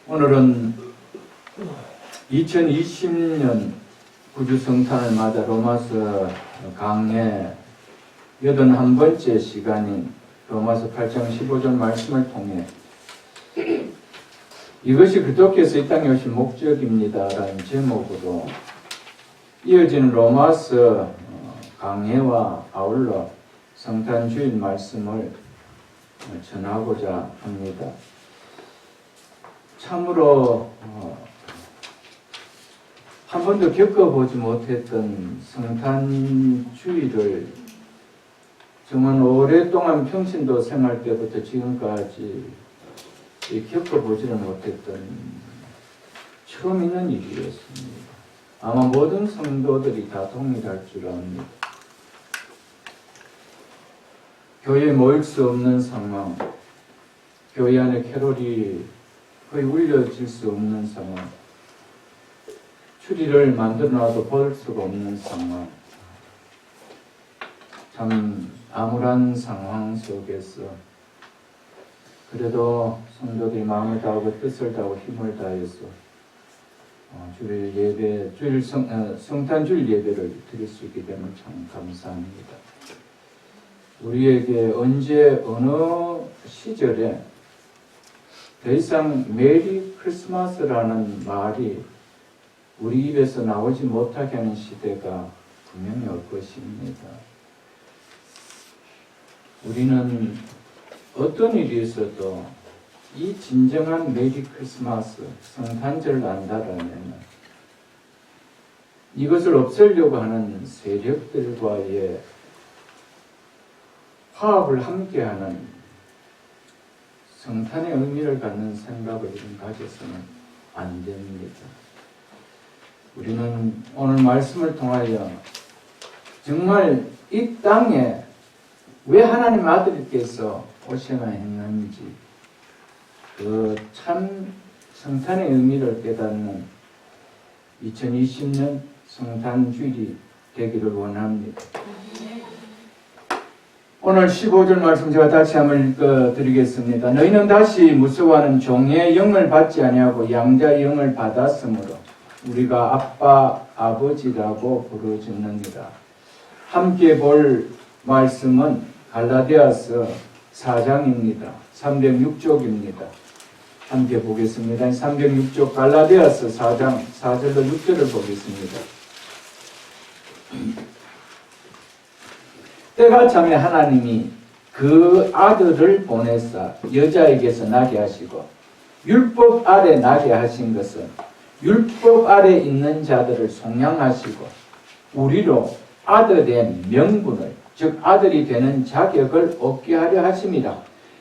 오늘은 2020년 구주성탄을 맞아 로마서 강해 81번째 시간인 로마서 8장 15절 말씀을 통해 이것이 그리스도께서 이 땅에 오신 목적입니다 라는 제목으로 이어지는 로마서 강해와 아울러 성탄 주일 말씀을 전하고자 합니다. 참으로 한 번도 겪어보지 못했던 성탄 주일을 정말 오랫동안 평신도 생활 때부터 지금까지 겪어보지는 못했던 처음 있는 일이었습니다. 아마 모든 성도들이 다 동일할 줄 압니다. 교회에 모일 수 없는 상황, 교회 안에 캐롤이 거의 울려질 수 없는 상황, 추리를 만들어놔도 볼 수가 없는 상황, 참 암울한 상황 속에서 그래도 성도들이 마음을 다하고 뜻을 다하고 힘을 다해서 주일 예배, 성탄 주일 예배를 드릴 수 있게 되면 참 감사합니다. 우리에게 언제 어느 시절에 더 이상 메리 크리스마스라는 말이 우리 입에서 나오지 못하게 하는 시대가 분명히 올 것입니다. 우리는 어떤 일이 있어도 이 진정한 메리 크리스마스, 성탄절을 안다라면 이것을 없애려고 하는 세력들과의 화합을 함께하는 성탄의 의미를 갖는 생각을 가져서는 안 됩니다. 우리는 오늘 말씀을 통하여 정말 이 땅에 왜 하나님 아들께서 오셔야 했는지 그 참 성탄의 의미를 깨닫는 2020년 성탄 주일이 되기를 원합니다. 오늘 15절 말씀 제가 다시 한번 읽어드리겠습니다. 너희는 다시 무서워하는 종의 영을 받지 아니하고 양자의 영을 받았으므로 우리가 아빠, 아버지라고 부르짖느니라. 함께 볼 말씀은 갈라디아서 4장입니다. 306쪽입니다. 함께 보겠습니다. 306쪽 갈라디아서 4장 4절로 6절을 보겠습니다. 때가 참에 하나님이 그 아들을 보내사 여자에게서 나게 하시고 율법 아래 나게 하신 것은 율법 아래 있는 자들을 속량하시고 우리로 아들의 명분을 즉 아들이 되는 자격을 얻게 하려 하심이라.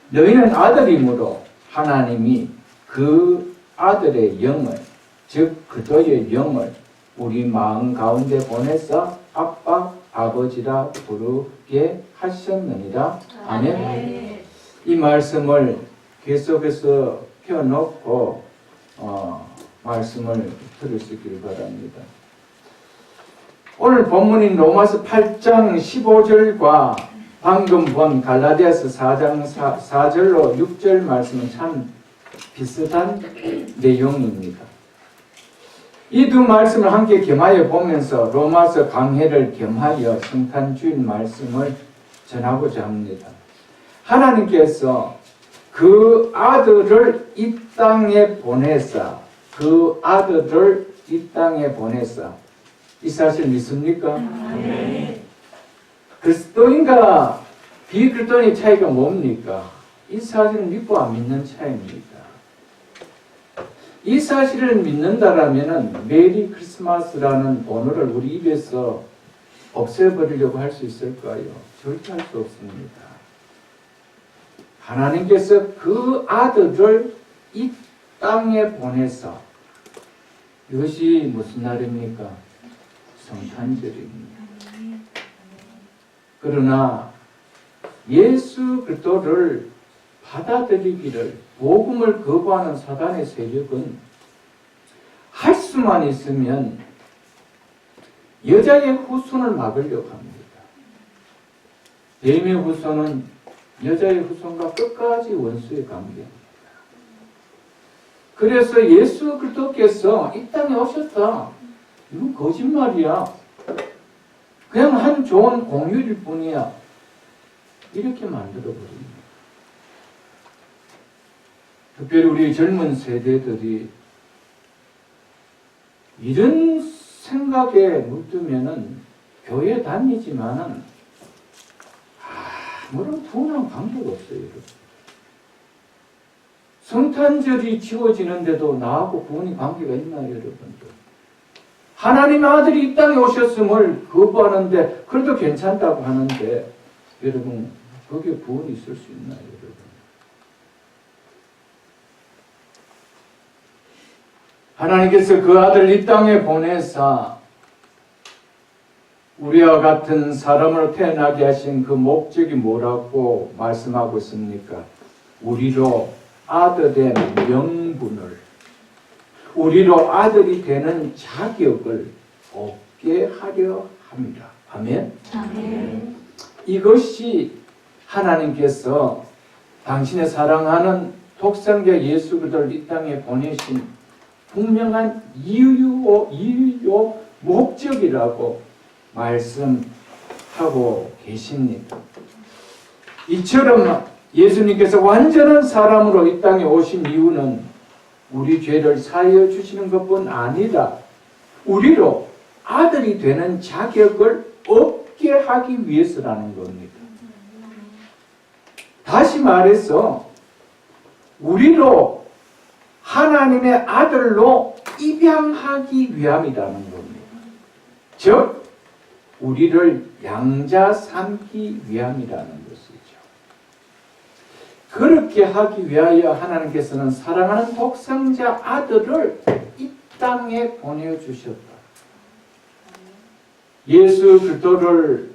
너희는 아들이므로 하나님이 그 아들의 영을 즉 그도의 영을 우리 마음 가운데 보내사 아빠 아버지라 부르게 하셨느니라. 아멘. 이 말씀을 계속해서 펴놓고 말씀을 들을 수 있기를 바랍니다. 오늘 본문인 로마서 8장 15절과 방금 본 갈라디아서 4장 4절로 6절 말씀은 참 비슷한 내용입니다. 이 두 말씀을 함께 겸하여 보면서 로마서 강해를 겸하여 성탄 주일 말씀을 전하고자 합니다. 하나님께서 그 아들을 이 땅에 보내사 이 사실 믿습니까? 네. 그리스도인과 비그리스도인의 차이가 뭡니까? 이 사실은 믿고 안 믿는 차이입니다. 이 사실을 믿는다라면 메리 크리스마스라는 언어를 우리 입에서 없애버리려고 할 수 있을까요? 절대 할 수 없습니다. 하나님께서 그 아들을 이 땅에 보내사 이것이 무슨 날입니까? 성탄절입니다. 그러나 예수 그리스도를 받아들이기를 복음을 거부하는 사단의 세력은 할 수만 있으면 여자의 후손을 막으려고 합니다. 뱀의 후손은 여자의 후손과 끝까지 원수의 관계입니다. 그래서 예수 그리스도께서 이 땅에 오셨다. 이건 거짓말이야. 그냥 한 좋은 공유일 뿐이야. 이렇게 만들어버립니다. 특별히 우리 젊은 세대들이 이런 생각에 물들면은 교회 다니지만은 아무런 부흥한 관계가 없어요. 여러분. 성탄절이 지워지는데도 나하고 부흥이 관계가 있나요, 여러분들? 하나님의 아들이 이 땅에 오셨음을 거부하는데 그래도 괜찮다고 하는데 여러분 거기에 부흥이 있을 수 있나요, 여러분? 하나님께서 그 아들 이 땅에 보내사 우리와 같은 사람으로 태어나게 하신 그 목적이 뭐라고 말씀하고 있습니까? 우리로 아들의 명분을, 우리로 아들이 되는 자격을 얻게 하려 합니다. 아멘? 아멘. 이것이 하나님께서 당신의 사랑하는 독생자 예수 그리스도를 이 땅에 보내신 분명한 이유요 목적이라고 말씀하고 계십니다. 이처럼 예수님께서 완전한 사람으로 이 땅에 오신 이유는 우리 죄를 사하여 주시는 것뿐 아니라 우리로 아들이 되는 자격을 얻게 하기 위해서라는 겁니다. 다시 말해서 우리로 하나님의 아들로 입양하기 위함이라는 겁니다. 즉 우리를 양자 삼기 위함이라는 것이죠. 그렇게 하기 위하여 하나님께서는 사랑하는 독생자 아들을 이 땅에 보내주셨다. 예수 그리스도를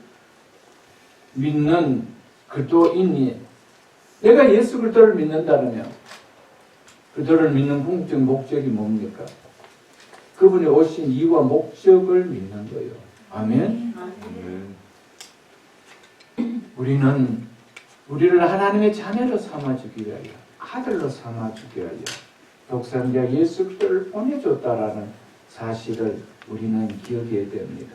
믿는 그리스도인이 내가 예수 그리스도를 믿는다면 그리스도를 믿는 궁극적 목적이 뭡니까? 그분이 오신 이유와 목적을 믿는 거예요. 아멘? 우리를 하나님의 자녀로 삼아주기 위하여, 아들로 삼아주기 위하여 독생자 예수 그리스도를 보내줬다라는 사실을 우리는 기억해야 됩니다.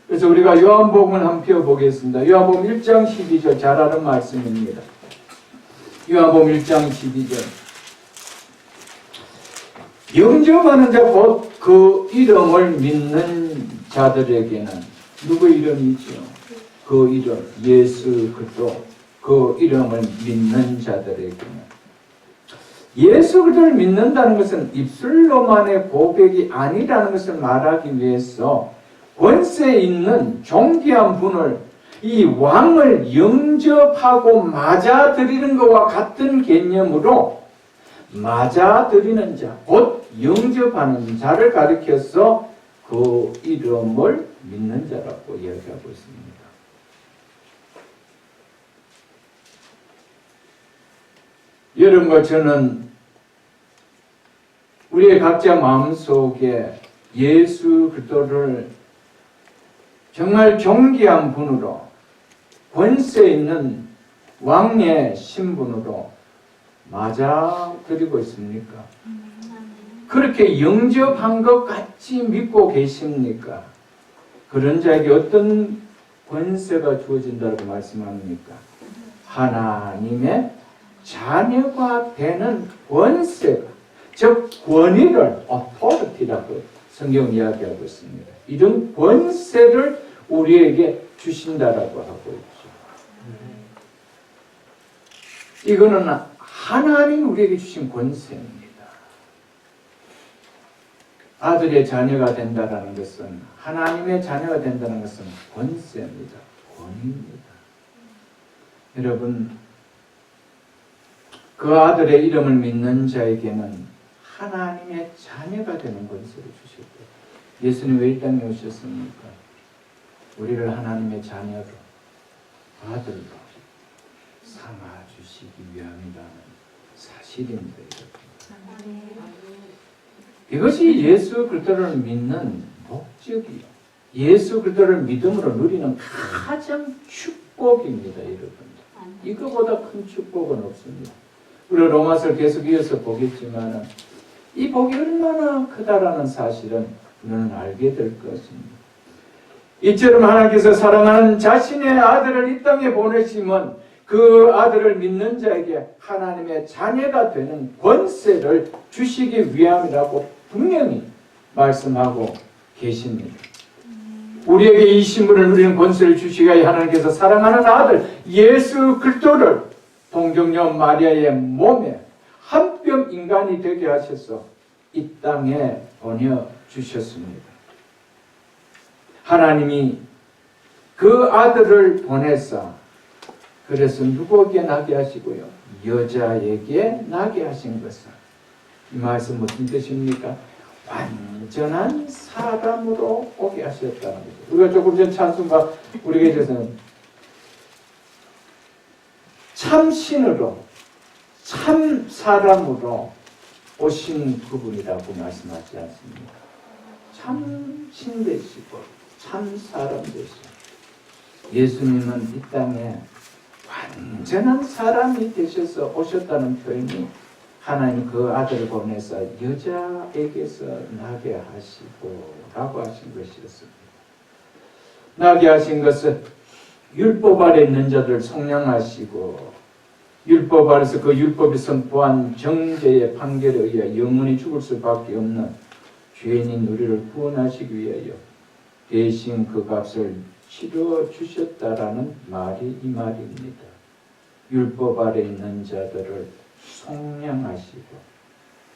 그래서 우리가 요한복음을 한번 펴보겠습니다. 요한복음 1장 12절 잘 아는 말씀입니다. 요한복음 1장 12절 영접하는 자 곧 그 이름을 믿는 자들에게는 누구 이름이죠? 그 이름 예수 그리스도 그 이름을 믿는 자들에게는 예수 그리스도를 믿는다는 것은 입술로만의 고백이 아니라는 것을 말하기 위해서 권세 있는 존귀한 분을 이 왕을 영접하고 맞아들이는 것과 같은 개념으로 맞아들이는 자, 곧 영접하는 자를 가리켜서 그 이름을 믿는 자라고 이야기하고 있습니다. 여러분과 저는 우리의 각자 마음속에 예수 그리스도를 정말 존귀한 분으로 권세 있는 왕의 신분으로 맞아들이고 있습니까? 그렇게 영접한 것 같이 믿고 계십니까? 그런 자에게 어떤 권세가 주어진다고 말씀합니까? 하나님의 자녀가 되는 권세가, 즉 권위를 authority라고 성경 이야기하고 있습니다. 이런 권세를 우리에게 주신다라고 하고 있죠. 이거는 하나님이 우리에게 주신 권세입니다. 아들의 자녀가 된다는 것은, 하나님의 자녀가 된다는 것은 권세입니다. 권위입니다. 여러분, 그 아들의 이름을 믿는 자에게는 하나님의 자녀가 되는 권세를 주셨고, 예수님 왜 이 땅에 오셨습니까? 우리를 하나님의 자녀로, 아들로 삼아주시기 위함이라는 사실입니다. 이것이 예수 그리스도를 믿는 목적이요. 예수 그리스도를 믿음으로 누리는 가장 축복입니다, 여러분. 이거보다 큰 축복은 없습니다. 우리 로마서를 계속 이어서 보겠지만 이 복이 얼마나 크다라는 사실은 우리는 알게 될 것입니다. 이처럼 하나님께서 사랑하는 자신의 아들을 이 땅에 보내시면 그 아들을 믿는 자에게 하나님의 자녀가 되는 권세를 주시기 위함이라고 분명히 말씀하고 계십니다. 우리에게 이 신분을 누리는 권세를 주시기 위해 하나님께서 사랑하는 아들 예수 그리스도를 동정녀 마리아의 몸에 한 뼘 인간이 되게 하셔서 이 땅에 보내주셨습니다. 하나님이 그 아들을 보내사 그래서 누구에게 나게 하시고요? 여자에게 나게 하신 것은 이 말씀 무슨 뜻입니까? 완전한 사람으로 오게 하셨다는 거죠. 우리가 조금 전 찬송가 우리에게 대해서는 참 신으로 참 사람으로 오신 그분이라고 말씀하지 않습니까? 참 신 되시고 참 사람 되시고 예수님은 이 땅에 완전한 사람이 되셔서 오셨다는 표현이 하나님 그 아들을 보내서 여자에게서 나게 하시고 라고 하신 것이었습니다. 나게 하신 것은 율법 아래 있는 자들 속량하시고 율법 아래서 그 율법이 선포한 정죄의 판결에 의해 영원히 죽을 수밖에 없는 죄인인 우리를 구원하시기 위하여 대신 그 값을 치러 주셨다라는 말이 이 말입니다. 율법 아래 있는 자들을 속량하시고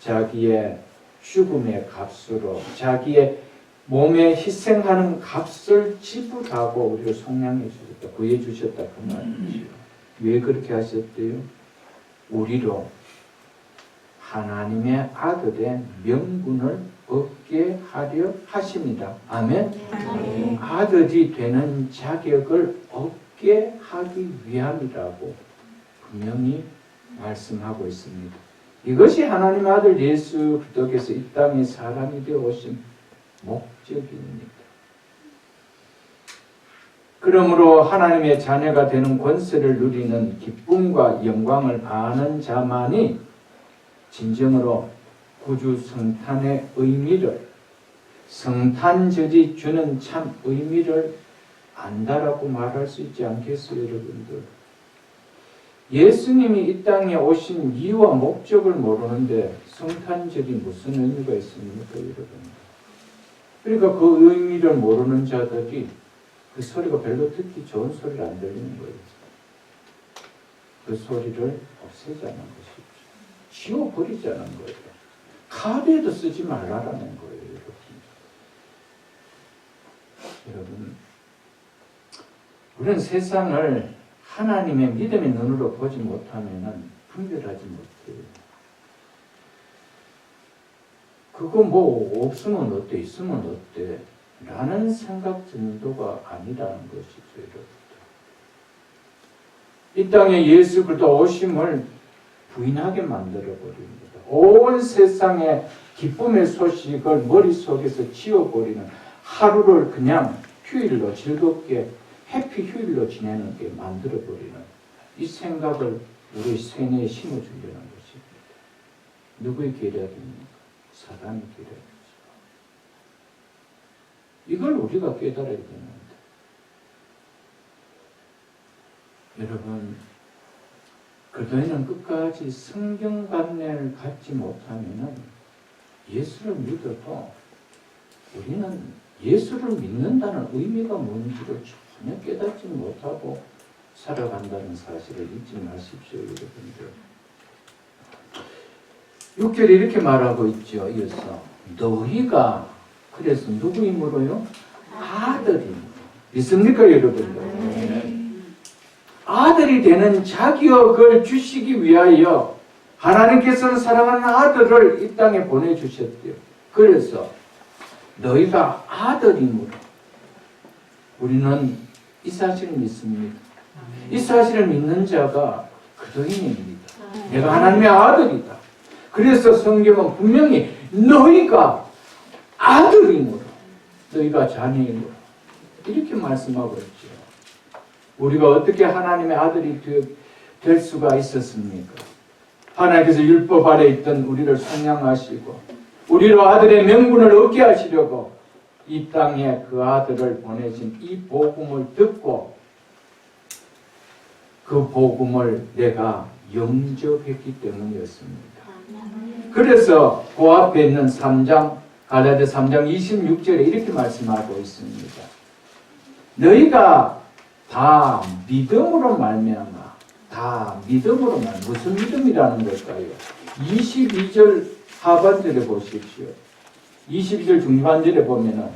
자기의 죽음의 값으로 자기의 몸에 희생하는 값을 지불하고 우리를 속량해 주셨다, 구해 주셨다 그 말이죠. 왜 그렇게 하셨대요? 우리로 하나님의 아들의 명분을 얻게 하려 하십니다. 아멘. 아멘. 아들이 되는 자격을 얻게 하기 위함이라고 분명히 말씀하고 있습니다. 이것이 하나님의 아들 예수 그리스도께서 이 땅에 사람이 되어 오신 목적입니다. 그러므로 하나님의 자녀가 되는 권세를 누리는 기쁨과 영광을 아는 자만이 진정으로 구주 성탄의 의미를, 성탄절이 주는 참 의미를 안다라고 말할 수 있지 않겠어요, 여러분들? 예수님이 이 땅에 오신 이유와 목적을 모르는데 성탄절이 무슨 의미가 있습니까, 여러분? 그러니까 그 의미를 모르는 자들이 그 소리가 별로 듣기 좋은 소리를 안 들리는 거예요. 그 소리를 없애자는 것이죠. 지워버리자는 거예요. 카드에도 쓰지 말라라는 거예요, 여러분. 우리는 세상을 하나님의 믿음의 눈으로 보지 못하면 분별하지 못해요. 그거 뭐 없으면 어때, 있으면 어때 라는 생각 정도가 아니라는 것이죠, 여러분. 이 땅에 예수 그리스도 오심을 부인하게 만들어 버립니다. 온 세상의 기쁨의 소식을 머릿속에서 지워버리는 하루를 그냥 휴일로 즐겁게 해피 휴일로 지내는 게 만들어버리는 이 생각을 우리 세뇌에 심어주려는 것입니다. 누구의 계략입니까? 사단의 계략이죠. 이걸 우리가 깨달아야 되는데 여러분, 그들은 끝까지 성경 관념을 갖지 못하면 예수를 믿어도 우리는 예수를 믿는다는 의미가 뭔지를 전혀 깨닫지 못하고 살아간다는 사실을 잊지 마십시오, 여러분들. 6절에 이렇게 말하고 있죠. 이어서 너희가 그래서 누구 힘으로요? 아들이 믿습니까, 여러분들? 아들이 되는 자격을 주시기 위하여 하나님께서는 사랑하는 아들을 이 땅에 보내주셨대요. 그래서 너희가 아들이므로 우리는 이 사실을 믿습니다. 이 사실을 믿는 자가 그리스도인입니다. 내가 하나님의 아들이다. 그래서 성경은 분명히 너희가 아들이므로 너희가 자녀이므로 이렇게 말씀하고 있죠. 우리가 어떻게 하나님의 아들이 될 수가 있었습니까? 하나님께서 율법 아래 있던 우리를 속량하시고 우리로 아들의 명분을 얻게 하시려고 이 땅에 그 아들을 보내신 이 복음을 듣고 그 복음을 내가 영접했기 때문이었습니다. 그래서 그 앞에 있는 3장 갈라디아 3장 26절에 이렇게 말씀하고 있습니다. 너희가 다 믿음으로 말미암아 다 믿음으로 무슨 믿음이라는 걸까요? 22절 하반절에 보십시오. 22절 중반절에 보면은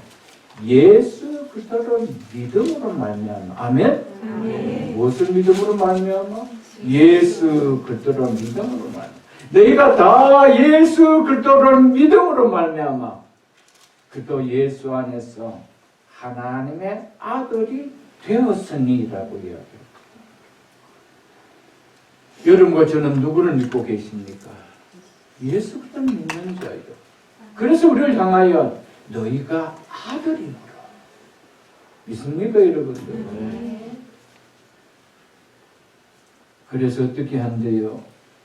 예수 그리스도를 믿음으로 말미암아 아멘? 아멘. 무슨 믿음으로 말미암아? 예수 그리스도를 믿음으로 말미암아. 너희가 다 예수 그리스도를 믿음으로 말미암아 그도 예수 안에서 하나님의 아들이 되었으니라고 이야기합니다. 여러분과 저는 누구를 믿고 계십니까? 예수 그리스도를 믿는 자예요. 그래서 우리를 향하여 너희가 아들이므로 믿습니까, 여러분들? 그래서 어떻게 한대요?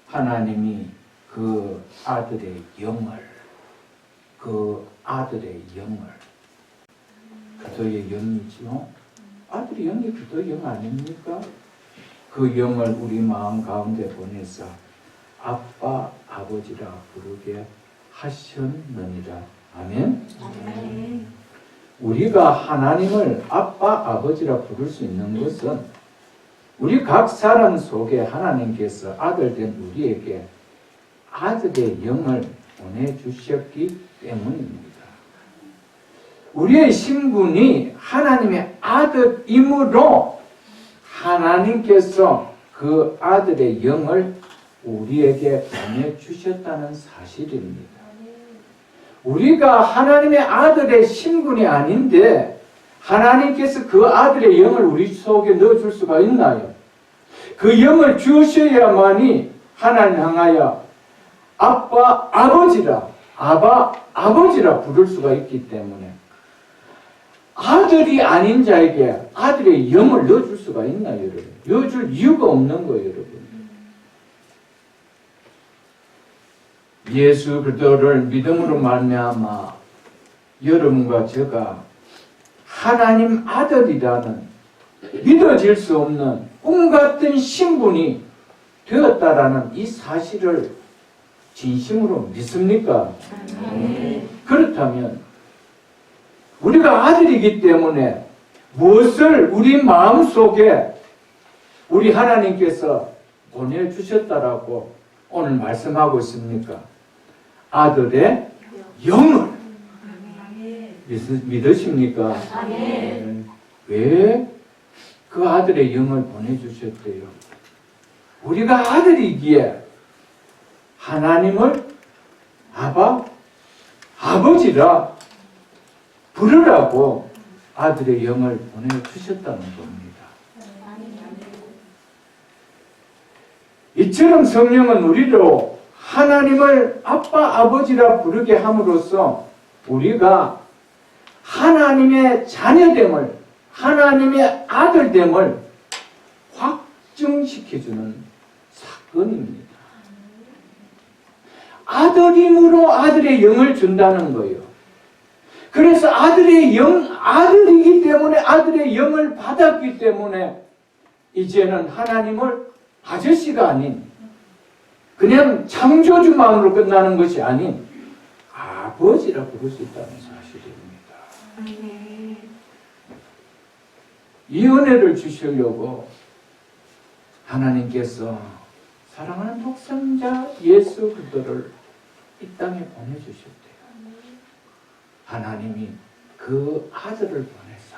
하나님이 그 아들의 영을 그리스도의 영이지요. 아들의 영이 그리스도의 영 아닙니까? 그 영을 우리 마음 가운데 보내서 아빠, 아버지라 부르게 하셨느니라. 아멘? 아멘. 우리가 하나님을 아빠, 아버지라 부를 수 있는 것은 우리 각 사람 속에 하나님께서 아들 된 우리에게 아들의 영을 보내주셨기 때문입니다. 우리의 신분이 하나님의 아들이므로 하나님께서 그 아들의 영을 우리에게 보내주셨다는 사실입니다. 우리가 하나님의 아들의 신분이 아닌데 하나님께서 그 아들의 영을 우리 속에 넣어줄 수가 있나요? 그 영을 주셔야만이 하나님 향하여 아빠, 아버지라, 아버지라 부를 수가 있기 때문에 아들이 아닌 자에게 아들의 영을 넣어줄 수가 있나요, 여러분? 넣어줄 이유가 없는 거예요, 여러분. 예수 그리스도를 믿음으로 말미암아 여러분과 제가 하나님 아들이라는 믿어질 수 없는 꿈 같은 신분이 되었다라는 이 사실을 진심으로 믿습니까? 그렇다면 우리가 아들이기 때문에 무엇을 우리 마음속에 우리 하나님께서 보내주셨다라고 오늘 말씀하고 있습니까? 아들의 영을 믿으십니까? 왜 그 아들의 영을 보내주셨대요? 우리가 아들이기에 하나님을 아버지라 부르라고 아들의 영을 보내주셨다는 겁니다. 이처럼 성령은 우리로 하나님을 아빠, 아버지라 부르게 함으로써 우리가 하나님의 자녀됨을, 하나님의 아들됨을 확증시켜주는 사건입니다. 아들임으로 아들의 영을 준다는 거예요. 그래서 아들이기 때문에 아들의 영을 받았기 때문에 이제는 하나님을 아저씨가 아닌 그냥 창조주만으로 끝나는 것이 아닌 아버지라 부를 수 있다는 사실입니다. 이 은혜를 주시려고 하나님께서 사랑하는 독생자 예수 그리스도를 이 땅에 보내주셨대요. 하나님이 그 아들을 보내사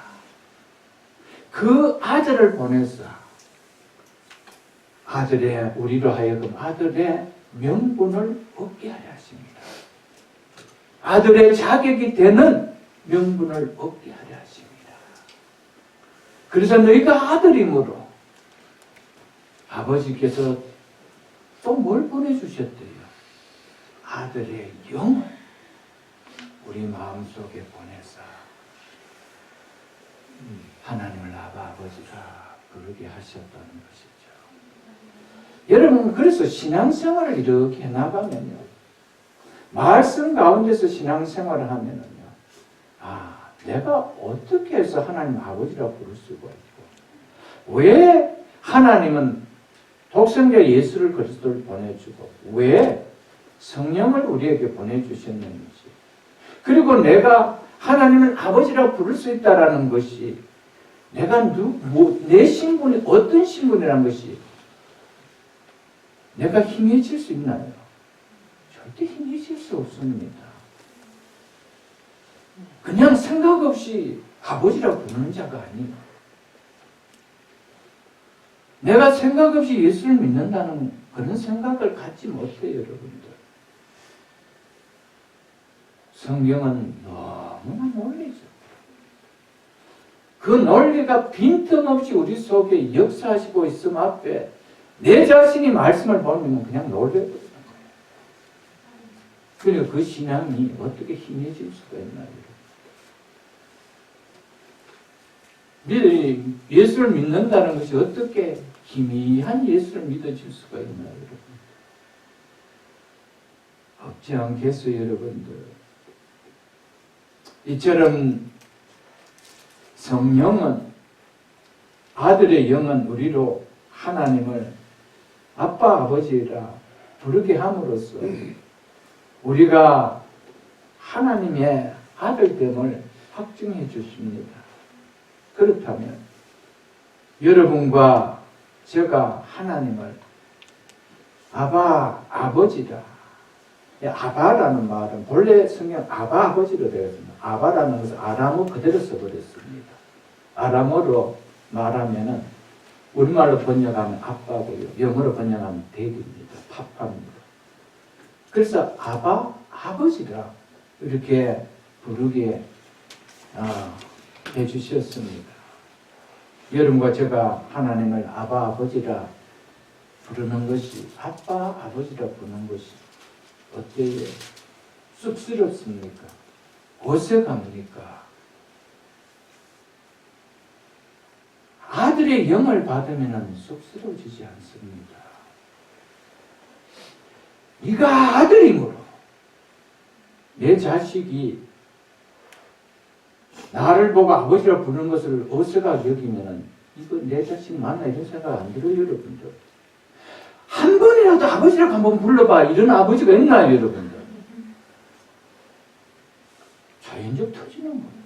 우리로 하여금 아들의 명분을 얻게 하려 하십니다. 아들의 자격이 되는 명분을 얻게 하려 하십니다. 그래서 너희가 아들이므로 아버지께서 또 뭘 보내주셨대요? 아들의 영을 우리 마음속에 보내사 하나님을 아버지라 부르게 하셨다는 것이죠. 여러분, 그래서 신앙생활을 이렇게 해나가면요, 말씀 가운데서 신앙생활을 하면은요, 내가 어떻게 해서 하나님 아버지라 부를 수가 있고, 왜 하나님은 독생자 예수를 그리스도를 보내주고, 왜 성령을 우리에게 보내주셨는지, 그리고 내가 하나님을 아버지라 부를 수 있다라는 것이, 내가 내 신분이 어떤 신분이라는 것이 내가 희미해질 수 있나요? 절대 희미해질 수 없습니다. 그냥 생각 없이 아버지라 부르는 자가 아니에요. 내가 생각 없이 예수를 믿는다는 그런 생각을 갖지 못해요, 여러분들. 성경은 너무나 놀리죠. 그 논리가 빈틈없이 우리 속에 역사하시고 있음 앞에 내 자신이 말씀을 보면 그냥 놀래버리는 거예요. 그리고 그 신앙이 어떻게 희미해질 수가 있나요? 예수를 믿는다는 것이 어떻게 희미한 예수를 믿어질 수가 있나요, 여러분? 없지 않겠어요, 여러분들? 이처럼 성령은, 아들의 영은 우리로 하나님을 아빠, 아버지라 부르게 함으로써 우리가 하나님의 아들됨을 확증해 주십니다. 그렇다면 여러분과 제가 하나님을 아바, 아버지라, 아바라는 말은 본래 성경 아바, 아버지로 되어 있습니다. 아바라는 것은 아람어 그대로 써버렸습니다. 아람어로 말하면은 우리말로 번역하면 아빠고요, 영어로 번역하면 爹입니다. 파파입니다. 그래서 아바, 아버지라 이렇게 부르게 해주셨습니다. 여러분과 제가 하나님을 아바, 아버지라 부르는 것이, 아빠, 아버지라 부르는 것이 어때요? 쑥스럽습니까? 어색합니까? 아들의 영을 받으면 쑥스러워지지 않습니다. 네가 아들이므로 내 자식이 나를 보고 아버지라 부르는 것을 어색하게 여기면 이거 내 자식 맞나 이런 생각 안 들어요, 여러분들. 한 번이라도 아버지라고 한번 불러봐. 이런 아버지가 있나요, 여러분들? 자연적 터지는 거예요.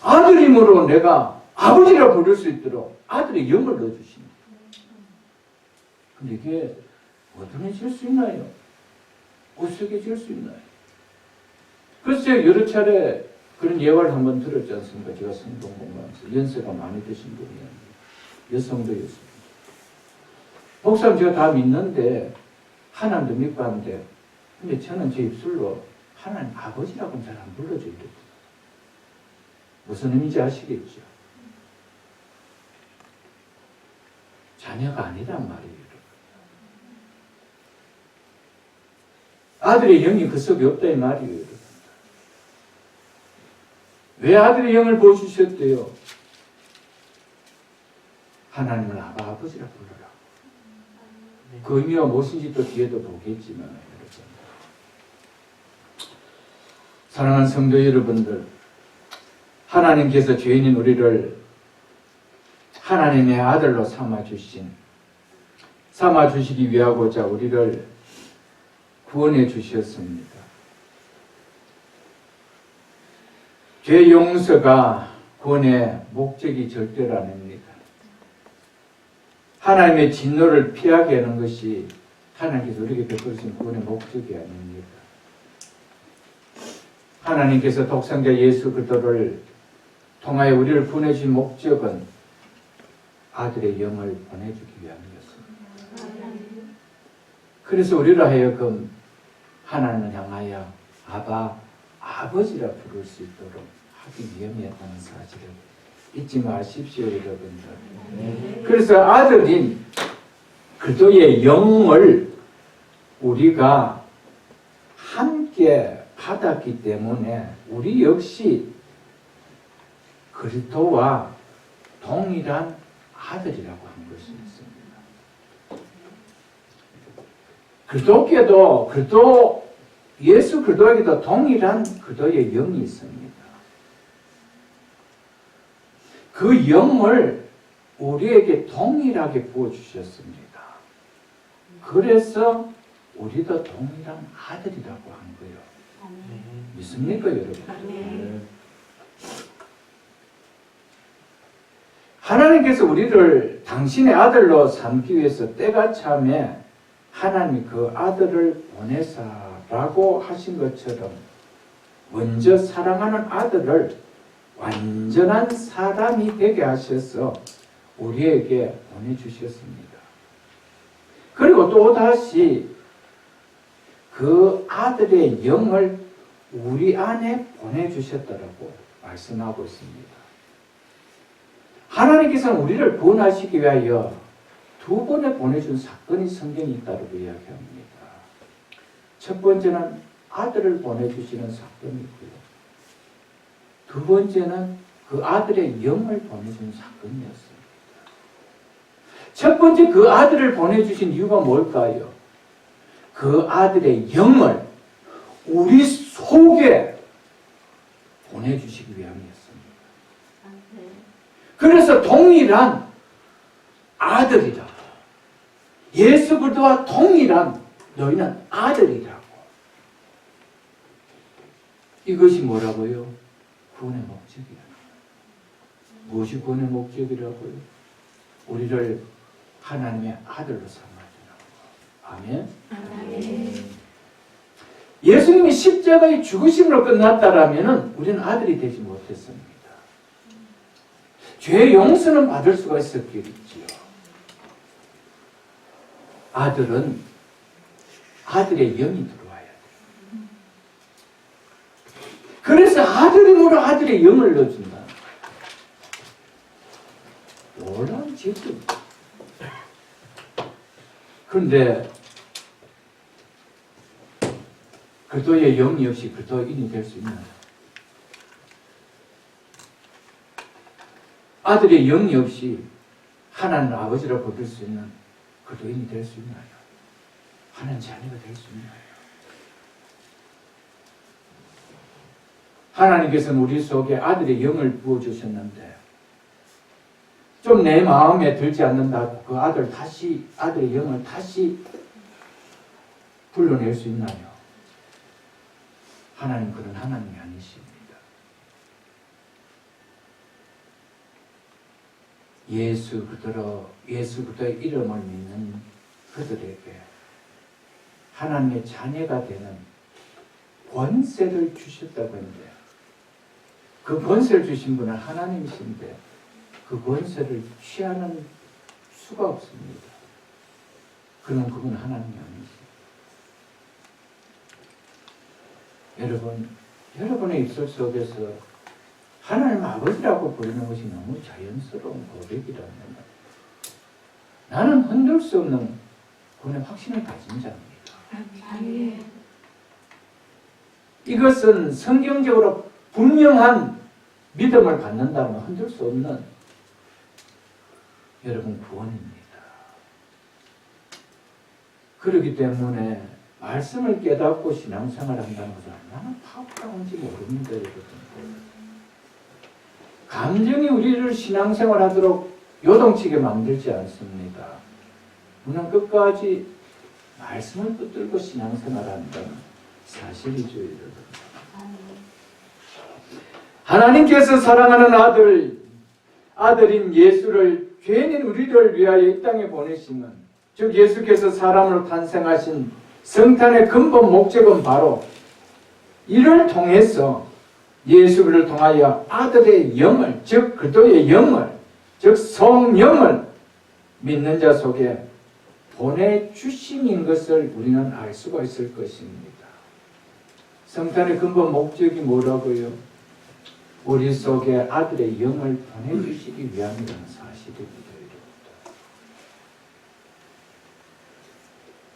아들이므로 내가 아버지라 부를 수 있도록 아들의 영을 넣어주십니다. 근데 이게 어떻게 수 있나요? 어색해질 수 있나요? 그래서 제가 여러 차례 그런 예화를 한번 들었지 않습니까? 제가 성경 공부하면서 연세가 많이 드신 분이에요. 여성도였습니다. 목사님 제가 다 믿는데 하나님도 믿고 하는데, 근데 저는 제 입술로 하나님 아버지라고는 잘 안 불러줘요. 무슨 의미인지 아시겠죠? 자녀가 아니란 말이에요. 아들의 영이 그 속에 없다 이 말이에요. 왜 아들의 영을 보여주셨대요? 하나님을 아바, 아버지라 불러라. 그 의미가 무엇인지 또 뒤에도 보겠지만, 여러분. 사랑하는 성도 여러분들, 하나님께서 죄인인 우리를 하나님의 아들로 삼아주시기 위하고자 우리를 구원해 주셨습니다. 죄 용서가 구원의 목적이 절대로 아닙니다. 하나님의 진노를 피하게 하는 것이 하나님께서 우리에게 베푸신 구원의 목적이 아닙니다. 하나님께서 독생자 예수 그리스도를 통하여 우리를 구원해 주신 목적은 아들의 영을 보내주기 위함이었습니다. 그래서 우리를 하여금 하나님을 향하여 아바, 아버지라 부를 수 있도록 하기 위함이었다는 사실을 잊지 마십시오, 여러분들. 그래서 아들인 그리스도의 영을 우리가 함께 받았기 때문에 우리 역시 그리스도와 동일한 아들이라고 한 것이 있습니다. 그리스도께도 예수 그리스도에게도 동일한 그리스도의 영이 있습니다. 그 영을 우리에게 동일하게 부어주셨습니다. 그래서 우리도 동일한 아들이라고 한 거예요. 믿습니까, 여러분? 하나님께서 우리를 당신의 아들로 삼기 위해서 때가 참에 하나님이 그 아들을 보내사라고 하신 것처럼 먼저 사랑하는 아들을 완전한 사람이 되게 하셔서 우리에게 보내주셨습니다. 그리고 또다시 그 아들의 영을 우리 안에 보내주셨다라고 말씀하고 있습니다. 하나님께서는 우리를 구원하시기 위하여 두 번에 보내준 사건이 성경에 있다고 이야기합니다. 첫 번째는 아들을 보내주시는 사건이고요. 두 번째는 그 아들의 영을 보내준 사건이었습니다. 첫 번째 그 아들을 보내주신 이유가 뭘까요? 그 아들의 영을 우리 속에 보내주시기 위함이었습니다. 그래서 동일한 아들이다. 예수 그리스도와 동일한 너희는 아들이라고. 이것이 뭐라고요? 구원의 목적이라는 거예요. 무엇이 구원의 목적이라고요? 우리를 하나님의 아들로 삼아주는 거. 아멘. 예수님이 십자가의 죽으심으로 끝났다라면 우리는 아들이 되지 못했습니다. 죄의 용서는 받을 수가 있었겠지요. 아들은 아들의 영이 들어와야 돼요. 그래서 아들임으로 아들의 영을 넣어준다. 놀라운 지혜입니다. 그런데 그리스도의 영이 없이 그리스도인이 될 수 있나요? 아들의 영이 없이 하나님 아버지라 부를 수 있는 그리스도인이 될 수 있나요? 하나님 자녀가 될 수 있나요? 하나님께서는 우리 속에 아들의 영을 부어주셨는데 좀 내 마음에 들지 않는다 그 아들의 영을 다시 불러낼 수 있나요? 하나님 그런 하나님이 아니십니다. 예수 그리스도의 이름을 믿는 그들에게 하나님의 자녀가 되는 권세를 주셨다고 했는데 그 권세를 주신 분은 하나님이신데 그 권세를 취하는 수가 없습니다. 그럼 그분 하나님이 아니십니다. 여러분의 입술 속에서 하나님 아버지라고 부르는 것이 너무 자연스러운 고백이라면 나는 흔들 수 없는 그분의 확신을 가진 자입니다. 이것은 성경적으로 분명한 믿음을 갖는다면 흔들 수 없는 여러분 구원입니다. 그렇기 때문에 말씀을 깨닫고 신앙생활을 한다는 것은 얼마나 파워풀한지 모릅니다. 여러분. 감정이 우리를 신앙생활하도록 요동치게 만들지 않습니다. 우리는 끝까지 말씀을 붙들고 신앙생활한다는 사실이죠. 여러분. 하나님께서 사랑하는 아들인 예수를 죄인인 우리를 위하여 이 땅에 보내시는 즉 예수께서 사람으로 탄생하신 성탄의 근본 목적은 바로 이를 통해서 예수를 통하여 아들의 영을 즉 그리스도의 영을 즉 성령을 믿는 자 속에 보내주심인 것을 우리는 알 수가 있을 것입니다. 성탄의 근본 목적이 뭐라고요? 우리 속에 아들의 영을 보내주시기 위함이라는 사실입니다.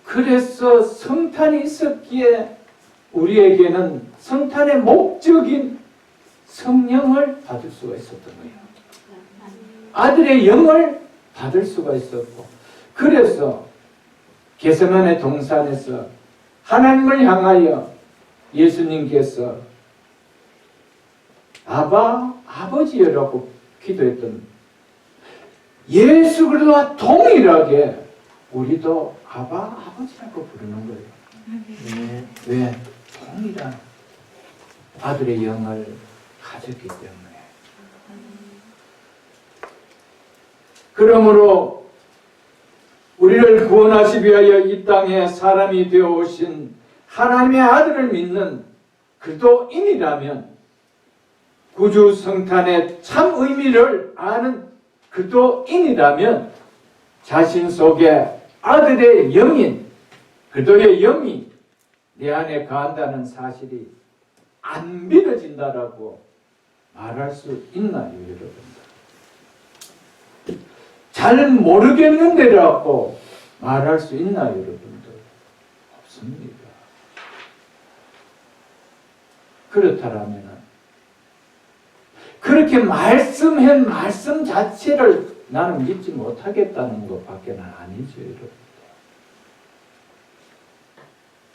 그래서 성탄이 있었기에 우리에게는 성탄의 목적인 성령을 받을 수가 있었던 거예요. 아들의 영을 받을 수가 있었고, 그래서 겟세마네 동산에서 하나님을 향하여 예수님께서 아버지여라고 기도했던 예수 그리스도와 동일하게 우리도 아버지라고 부르는 거예요. 왜? 동일한 아들의 영을 가졌기 때문에. 그러므로 우리를 구원하시기 위하여 이 땅에 사람이 되어 오신 하나님의 아들을 믿는 그리스도인이라면, 구주 성탄의 참 의미를 아는 그리스도인이라면 자신 속에 아들의 영인 그리스도의 영이 내 안에 거한다는 사실이 안 믿어진다라고 말할 수 있나요, 여러분? 잘 모르겠는데라고 말할 수 있나요, 여러분들? 없습니다. 그렇다면 그렇게 말씀한 말씀 자체를 나는 믿지 못하겠다는 것밖에는 아니죠, 여러분.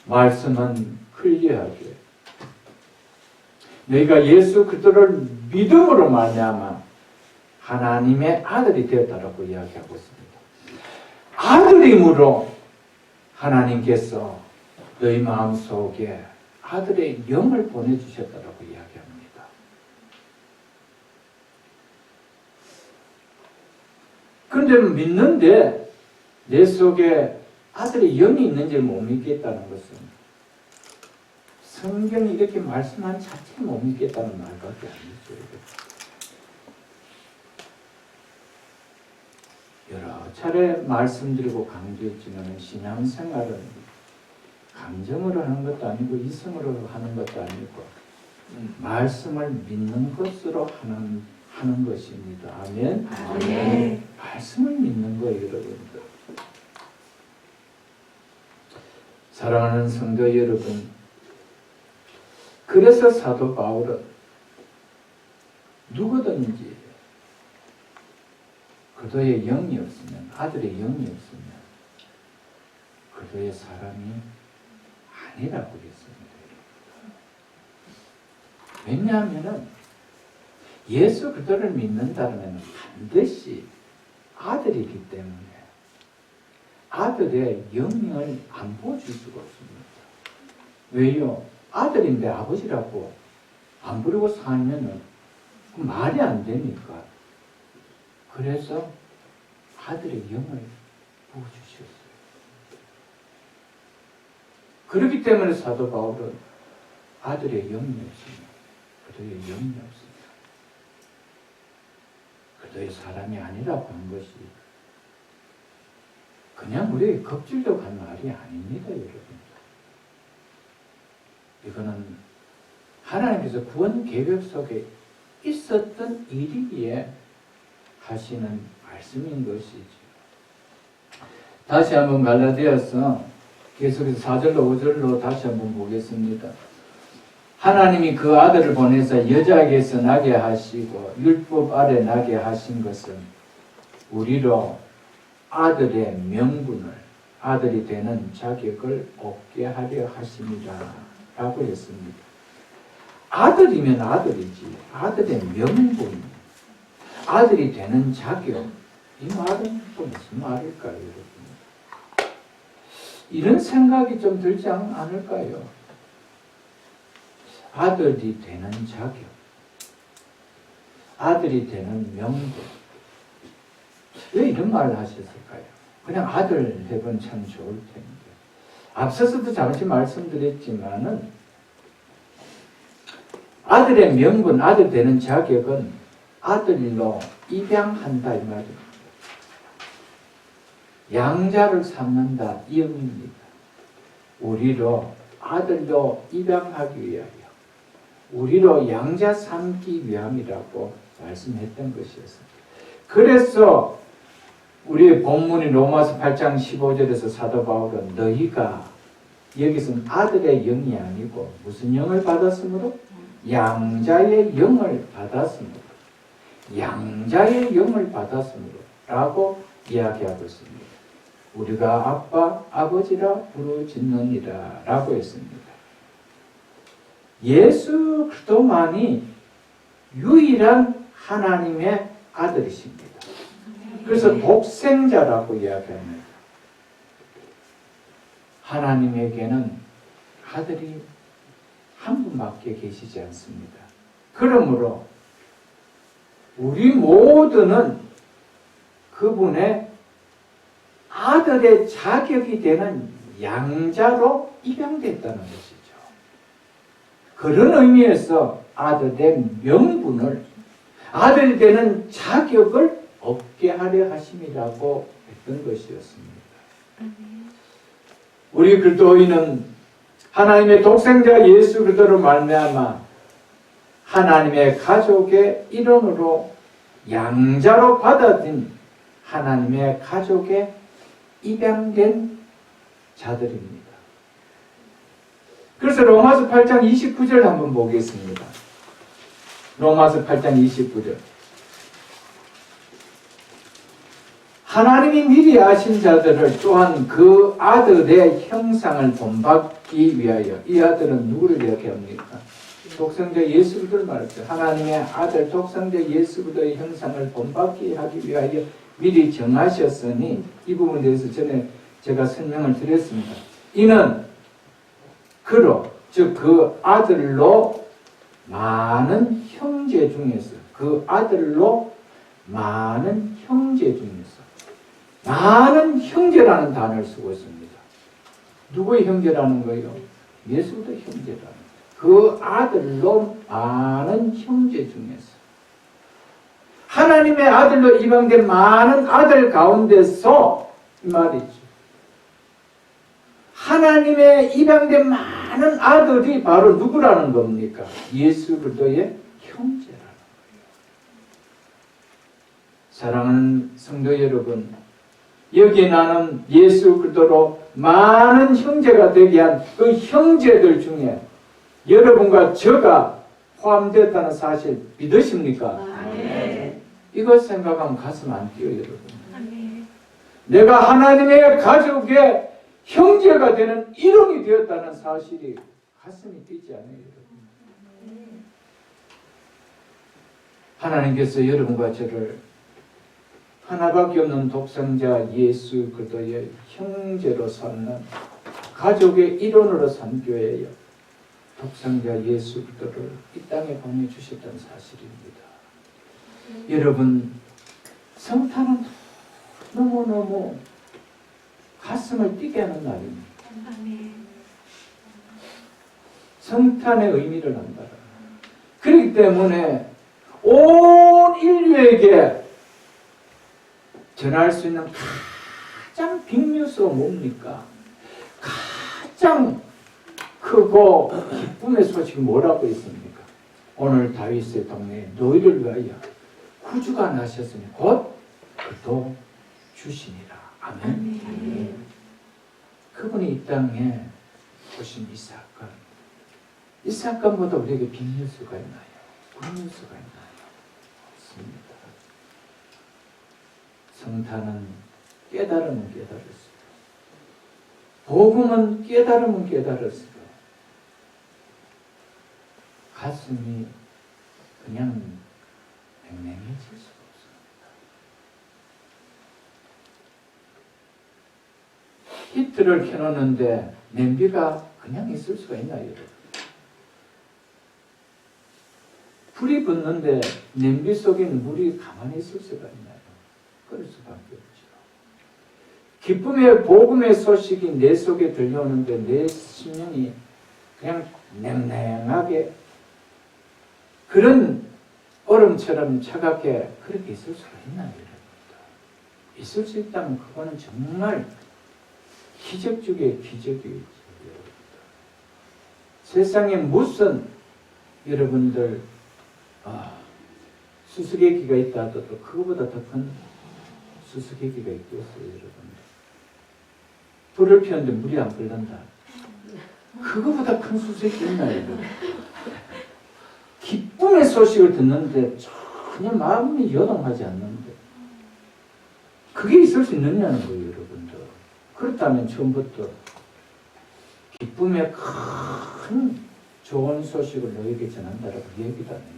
말씀은 클리어하게 너희가 예수 그리스도를 믿음으로 말미암아 하나님의 아들이 되었다라고 이야기하고 있습니다. 아들임으로 하나님께서 너희 마음속에 아들의 영을 보내주셨다라고 이야기합니다. 그런데 믿는데 내 속에 아들의 영이 있는지를 못 믿겠다는 것은 성경이 이렇게 말씀한 자체를 못 믿겠다는 말밖에 아니죠. 여러 차례 말씀드리고 강조했지만 신앙생활은 감정으로 하는 것도 아니고 이성으로 하는 것도 아니고 말씀을 믿는 것으로 하는 것입니다. 아멘. 아멘. 말씀을 믿는 거예요, 여러분들. 사랑하는 성도 여러분, 그래서 사도 바울은 누구든지 그도의 영이 없으면, 아들의 영이 없으면 그도의 사람이 아니라고 했습니다. 왜냐하면 예수 그리스도를 믿는다면 반드시 아들이기 때문에 아들의 영을 안 보여줄 수가 없습니다. 왜요? 아들인데 아버지라고 안 부르고 살면은 말이 안 되니까. 그래서 아들의 영을 부어주셨어요. 그렇기 때문에 사도 바울은 아들의 영이 없으면 그도의 영이 없습니다. 그도의 사람이 아니라고 한 것이 그냥 우리의 겁질려고 한 말이 아닙니다, 여러분. 이거는 하나님께서 구원 계획 속에 있었던 일이기에 하시는 말씀인 것이죠. 다시 한번 갈라디아서 계속해서 4절로 5절로 다시 한번 보겠습니다. 하나님이 그 아들을 보내서 여자에게서 나게 하시고 율법 아래 나게 하신 것은 우리로 아들의 명분을, 아들이 되는 자격을 얻게 하려 하심이라 라고 했습니다. 아들이면 아들이지, 아들의 명분, 아들이 되는 자격, 이 말은 또 무슨 말일까요, 여러분? 이런 생각이 좀 들지 않을까요? 아들이 되는 자격, 아들이 되는 명분. 왜 이런 말을 하셨을까요? 그냥 아들 해본 참 좋을 텐데. 앞서서도 잠시 말씀드렸지만은 아들의 명분, 아들 되는 자격은 아들로 입양한다 이 말입니다. 양자를 삼는다 이 의미입니다. 우리로 아들로 입양하기 위하여, 우리로 양자 삼기 위함이라고 말씀했던 것이었습니다. 그래서 우리의 본문이 로마서 8장 15절에서 사도 바울은 너희가, 여기서는 아들의 영이 아니고 무슨 영을 받았으므로? 양자의 영을 받았으므로, 양자의 영을 받았으므로 라고 이야기하고 있습니다. 우리가 아빠, 아버지라 부르짖느니라 라고 했습니다. 예수 그리스도만이 유일한 하나님의 아들이십니다. 그래서 독생자라고 이야기합니다. 하나님에게는 아들이 한 분밖에 계시지 않습니다. 그러므로 우리 모두는 그분의 아들의 자격이 되는 양자로 입양됐다는 것이죠. 그런 의미에서 아들의 명분을, 아들 되는 자격을 얻게 하려 하심이라고 했던 것이었습니다. 우리 그리스도인은 하나님의 독생자 예수 그리스도로 말미암아 하나님의 가족의 일원으로 양자로 받아들인 하나님의 가족에 입양된 자들입니다. 그래서 로마서 8장 29절 한번 보겠습니다. 로마서 8장 29절. 하나님이 미리 아신 자들을 또한 그 아들의 형상을 본받기 위하여, 이 아들은 누구를 이야기합니까? 독생자 예수 그리스도를 말했죠. 하나님의 아들 독생자 예수 그리스도의 형상을 본받기 하기 위하여 미리 정하셨으니, 이 부분에 대해서 전에 제가 설명을 드렸습니다. 이는 그로, 즉 그 아들로 많은 형제 중에서, 그 아들로 많은 형제 중에서, 많은 형제라는 단어를 쓰고 있습니다. 누구의 형제라는 거예요? 예수 그리스도의 형제라는 거예요. 그 아들로 많은 형제 중에서, 하나님의 아들로 입양된 많은 아들 가운데서, 이 말이죠. 하나님의 입양된 많은 아들이 바로 누구라는 겁니까? 예수 그리스도의 형제라는 거예요. 사랑하는 성도 여러분, 여기에 나는 예수 그리스도로 많은 형제가 되게 한 그 형제들 중에 여러분과 저가 포함됐다는 사실 믿으십니까? 네. 이것 생각하면 가슴 안 뛰어요, 여러분. 네. 내가 하나님의 가족의 형제가 되는 일원이 되었다는 사실이 가슴이 뛰지 않아요, 여러분. 하나님께서 여러분과 저를 하나밖에 없는 독생자 예수 그리스도의 형제로 삼는 가족의 일원으로 삼 교회여 독생자 예수 그리스도를 이 땅에 보내주셨다는 사실입니다. 여러분, 성탄은 너무너무 가슴을 뛰게 하는 날입니다. 성탄의 의미를 안다. 그렇기 때문에 온 인류에게 전할 수 있는 가장 빅뉴스가 뭡니까? 가장 크고 기쁨의 소식이 뭐라고 있습니까? 오늘 다윗의 동네에 너희를 위하여 구주가 나셨으니 곧 그도 주시니라. 아멘. 그분이 이 땅에 오신 이 사건, 이 사건보다 우리에게 빅뉴스가 있나요? 굿뉴스가 있나요? 없습니다. 성탄은 깨달으면 깨달았어요. 복음은 깨달으면 깨달았어요. 가슴이 그냥 맹맹해질 수가 없습니다. 히트를 켜놓는데 냄비가 그냥 있을 수가 있나요, 여러분? 불이 붙는데 냄비 속에 물이 가만히 있을 수가 있나요? 그럴 수밖에 없죠. 기쁨의 복음의 소식이 내 속에 들려오는데 내 심령이 그냥 냉랭하게 그런 얼음처럼 차갑게 그렇게 있을 수가 있나요, 여러분? 있을 수 있다면 그거는 정말 기적 중에 기적이죠. 세상에 무슨 여러분들 수수께끼가 있다 하더라도 그거보다 더 큰 수수께끼가 있겠어요, 여러분. 불을 피웠는데 물이 안 끓는다. 그거보다 큰 수수께끼 있나요, 여러분? 기쁨의 소식을 듣는데 전혀 마음이 요동하지 않는데 그게 있을 수 있느냐는 거예요, 여러분들. 그렇다면 처음부터 기쁨의 큰 좋은 소식을 너에게 전한다라고 얘기도 안 했죠.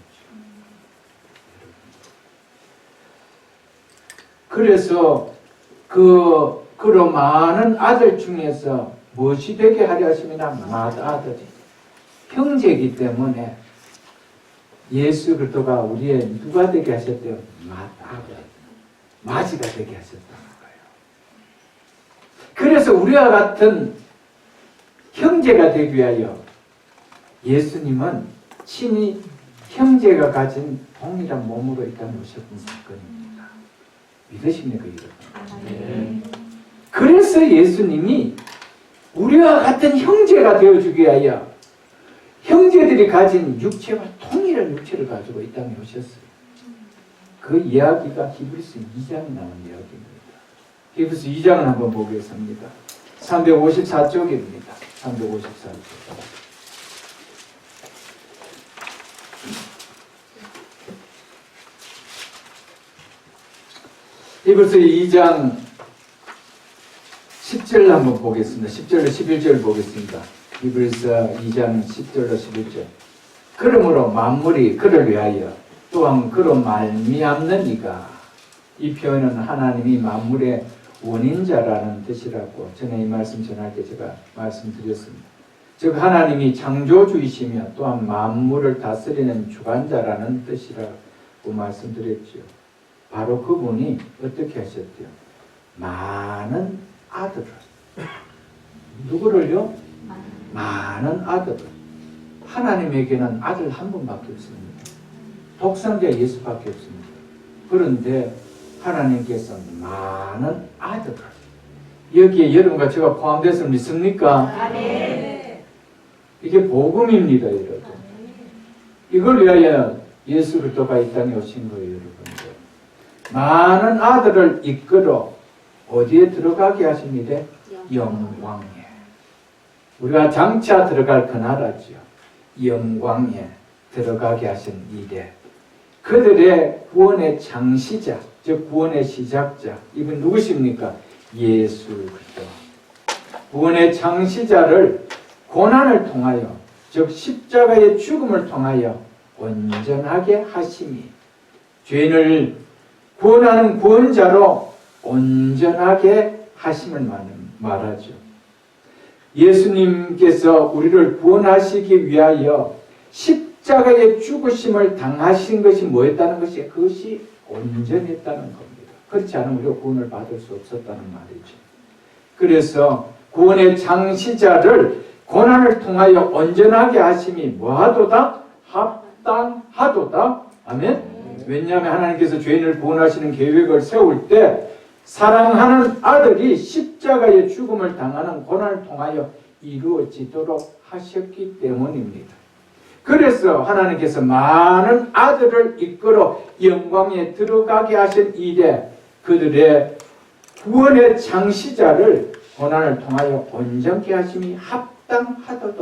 그래서 그런 많은 아들 중에서 무엇이 되게 하려 하심이나 맏아들이 형제이기 때문에 예수 그리스도가 우리의 누가 되게 하셨대요? 맏아들, 맞이가 되게 하셨다는 거예요. 그래서 우리와 같은 형제가 되기 위하여 예수님은 친히 형제가 가진 동일한 몸으로 이 땅에 오셨던 사건입니다. 믿으십니까, 여러분? 네. 그래서 예수님이 우리와 같은 형제가 되어주기 위하여 형제들이 가진 육체와 동일한 육체를 가지고 이 땅에 오셨어요. 그 이야기가 히브리서 2장에 나온 이야기입니다. 히브리서 2장을 한번 보겠습니다. 354쪽입니다. 354쪽. 히브리서 2장 10절 한번 보겠습니다. 10절로 11절 보겠습니다. 히브리서 2장 10절로 11절. 그러므로 만물이 그를 위하여 또한 그로 말미암는 이가, 이 표현은 하나님이 만물의 원인자라는 뜻이라고 전에 이 말씀 전할 때 제가 말씀드렸습니다. 즉 하나님이 창조주이시며 또한 만물을 다스리는 주관자라는 뜻이라고 말씀드렸죠. 바로 그분이 어떻게 하셨대요? 많은 아들을, 누구를요? 많은 아들을. 하나님에게는 아들 한 분밖에 없습니다. 독생자 예수밖에 없습니다. 그런데 하나님께서는 많은 아들을, 여기에 여러분과 제가 포함돼서 믿습니까? 네. 이게 복음입니다, 여러분. 이걸 위하여 예수 그리스도가 이 땅에 오신 거예요, 여러분들. 많은 아들을 이끌어 어디에 들어가게 하십니다? 영광에. 우리가 장차 들어갈 그 나라죠. 영광에 들어가게 하신 이래. 그들의 구원의 창시자, 즉 구원의 시작자, 이분 누구십니까? 예수 그리스도. 구원의 창시자를 고난을 통하여, 즉 십자가의 죽음을 통하여 온전하게 하심이, 죄인을 구원하는 구원자로 온전하게 하심을 말하죠. 예수님께서 우리를 구원하시기 위하여 십자가의 죽으심을 당하신 것이 뭐였다는 것이, 그것이 온전했다는 겁니다. 그렇지 않으면 우리가 구원을 받을 수 없었다는 말이죠. 그래서 구원의 창시자를 고난을 통하여 온전하게 하심이 뭐하도다? 합당하도다. 아멘. 왜냐하면 하나님께서 죄인을 구원하시는 계획을 세울 때 사랑하는 아들이 십자가의 죽음을 당하는 고난을 통하여 이루어지도록 하셨기 때문입니다. 그래서 하나님께서 많은 아들을 이끌어 영광에 들어가게 하신 이래 그들의 구원의 창시자를 고난을 통하여 온전케 하심이 합당하더라고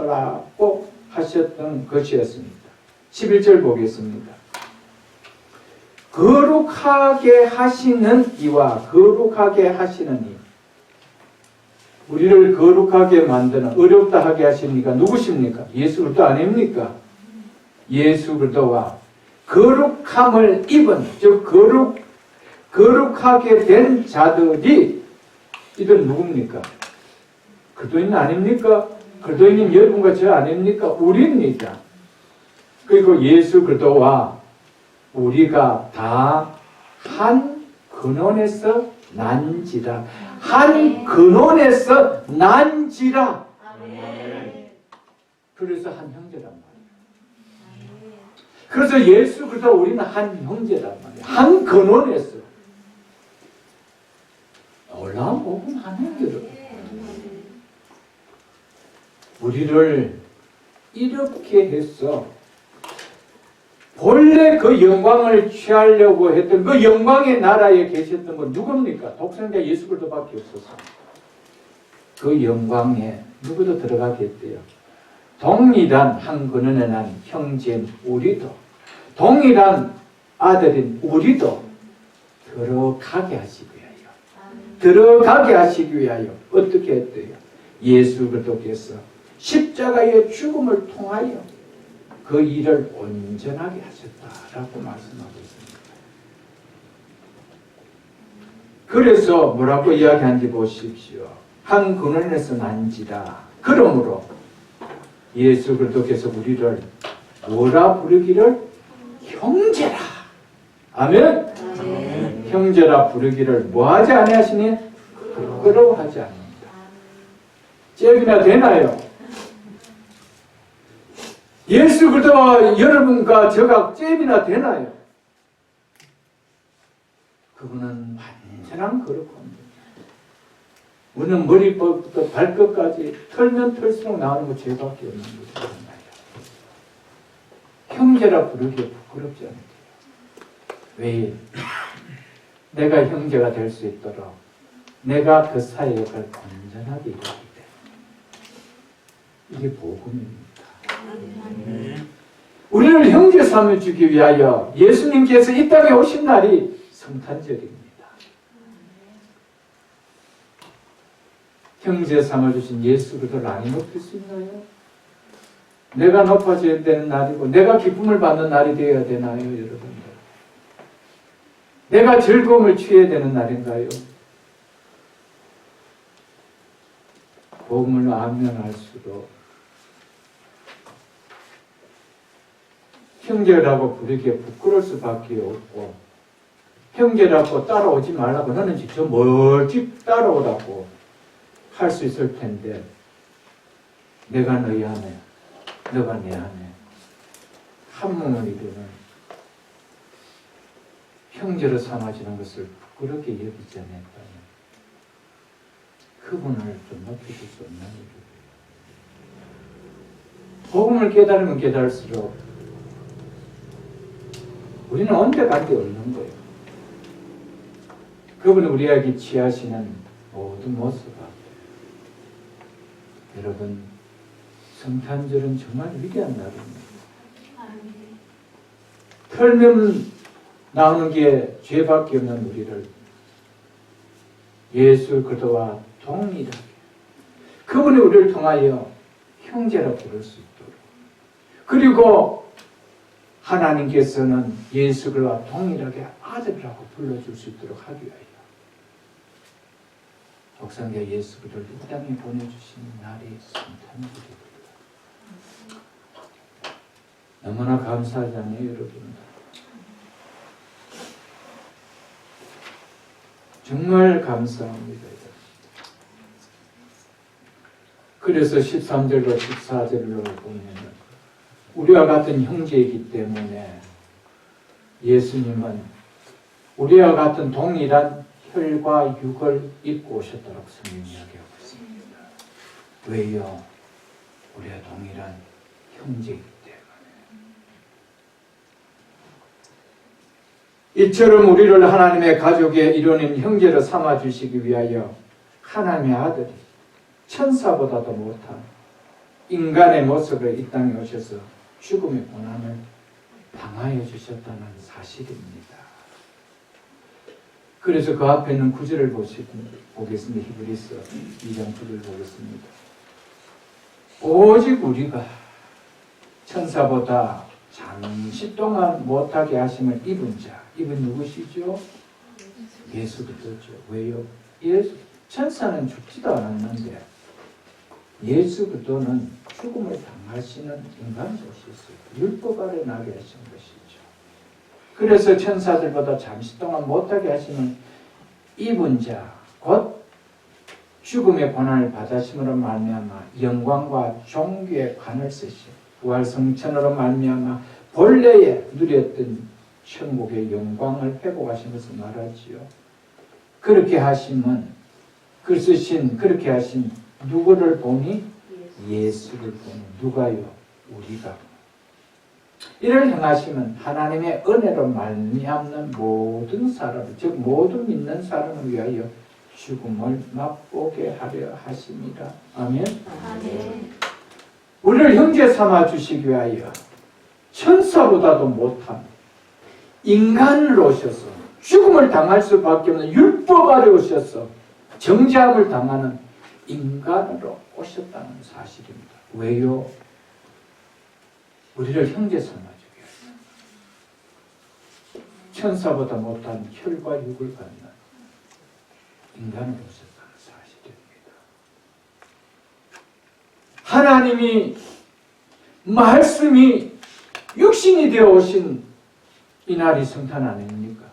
하셨던 것이었습니다. 11절 보겠습니다. 거룩하게 하시는 이와 거룩하게 하시는 이. 우리를 거룩하게 만드는, 어렵다 하게 하시는 이가 누구십니까? 예수 그리스도 아닙니까? 예수 그리스도와 거룩함을 입은, 즉 거룩하게 된 자들이, 이들은 누굽니까? 그리스도인 아닙니까? 그리스도인은 여러분과 저 아닙니까? 우리입니다. 그리고 예수 그리스도와 우리가 다 한 근원에서 난지라. 한 근원에서 난지라. 그래서 한 형제란 말이에요. 그래서 예수 그리스도 우리는 한 형제란 말이에요. 한 근원에서. 놀라운 복음 아니에요. 우리를 이렇게 해서 본래 그 영광을 취하려고 했던 그 영광의 나라에 계셨던 건 누굽니까? 독생자 예수 그리스도밖에 없어서 그 영광에 누구도 들어가겠대요. 동일한 한 근원에 난 형제인 우리도, 동일한 아들인 우리도 들어가게 하시기 위하여 들어가게 하시기 위하여 어떻게 했대요? 예수 그리스도께서 십자가의 죽음을 통하여 그 일을 온전하게 하셨다라고 말씀하고 있습니다. 그래서 뭐라고 이야기하는지 보십시오. 한 근원에서 난지라. 그러므로 예수 그리스도께서 우리를 뭐라 부르기를? 형제라. 아멘. 아멘. 형제라 부르기를 뭐하지 아니하시니? 부끄러워하지 않는다. 잽이나 되나요? 예수 그리스도와 여러분과 저가 잽이나 되나요? 그거는 완전한 거룩합니다. 우리는 머리부터 발끝까지 털면 털수록 나오는 거 죄밖에 없는 거죠. 형제라 부르기에 부끄럽지 않대요. 왜? 내가 형제가 될 수 있도록 내가 그 사회의 역할을 온전하게 이루기 때문에. 이게 복음입니다. 우리를 형제 삼아주기 위하여 예수님께서 이 땅에 오신 날이 성탄절입니다. 형제 삼아주신 예수 그리스도를 안 높일 수 있나요? 내가 높아져야 되는 날이고 내가 기쁨을 받는 날이 되어야 되나요, 여러분들? 내가 즐거움을 취해야 되는 날인가요? 복음을 알면 알수록 형제라고 부르기에 부끄러울 수밖에 없고 형제라고 따라오지 말라고 너는 저 멀리 따라오라고 할 수 있을 텐데 내가 너희 안에 너가 내 안에 한 몸을 이루는 형제로 삼아지는 것을 부끄럽게 여기지 않았다면 그분을 좀 높여줄 수 없는 일이에요. 복음을 깨달으면 깨달을수록 우리는 언제까지 없는 거예요. 그분이 우리에게 취하시는 모든 모습 앞에 여러분 성탄절은 정말 위대한 날입니다. 털면 나오는 게 죄밖에 없는 우리를 예수 그리스도와 동일하게 그분이 우리를 통하여 형제라 부를 수 있도록 그리고 하나님께서는 예수 그리스도와 동일하게 아들이라고 불러줄 수 있도록 하기 위하여 독생자 예수 그리스도를 이 땅에 보내주신 날이 성탄절입니다. 너무나 감사하지 않아요, 여러분? 정말 감사합니다. 그래서 13절과 14절로 보면 우리와 같은 형제이기 때문에 예수님은 우리와 같은 동일한 혈과 육을 입고 오셨다고 성경이 이야기하고 있습니다. 왜요? 우리와 동일한 형제이기 때문에. 이처럼 우리를 하나님의 가족의 일원인 형제로 삼아주시기 위하여 하나님의 아들이 천사보다도 못한 인간의 모습으로 이 땅에 오셔서 죽음의 고난을 당하여 주셨다는 사실입니다. 그래서 그 앞에 있는 구절을 보겠습니다. 히브리서 2장 9절을 보겠습니다. 오직 우리가 천사보다 잠시 동안 못하게 하심을 입은 자, 이분 누구시죠? 예수 그리스도죠. 왜요? 천사는 죽지도 않았는데 예수 그리스도는 죽음을 당하시는 인간이셨어요. 율법 아래 나게 하신 것이죠. 그래서 천사들보다 잠시 동안 못하게 하시는 입은 자, 곧 죽음의 고난을 받으심으로 말미암아 영광과 존귀의 관을 쓰신 부활성천으로 말미암아 본래에 누렸던 천국의 영광을 회복하신 것을 말하지요. 그렇게 하심은 그렇게 하신 누구를 보니? 예수를 보니. 누가요? 우리가. 이를 행하시면 하나님의 은혜로 말미암는 모든 사람, 즉 모든 믿는 사람을 위하여 죽음을 맛보게 하려 하십니다. 아멘. 아멘. 우리를 형제 삼아 주시기 위하여 천사보다도 못한 인간으로 오셔서 죽음을 당할 수밖에 없는 율법 아래 오셔서 정죄함을 당하는 인간으로 오셨다는 사실입니다. 왜요? 우리를 형제 삼아주기 위해서 천사보다 못한 혈과 육을 갖는 인간으로 오셨다는 사실입니다. 하나님이 말씀이 육신이 되어 오신 이날이 성탄 아닙니까?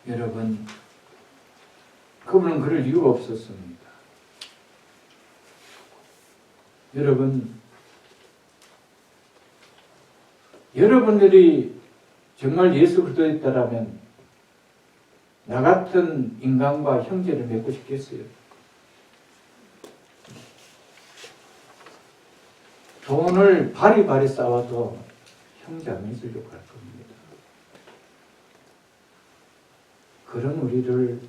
여러분, 그분은 그럴 이유가 없었습니다. 여러분, 여러분들이 정말 예수 그리스도였다라면 나 같은 인간과 형제를 맺고 싶겠어요? 돈을 바리바리 쌓아도 형제 안 맺으려고 할 겁니다. 그런 우리를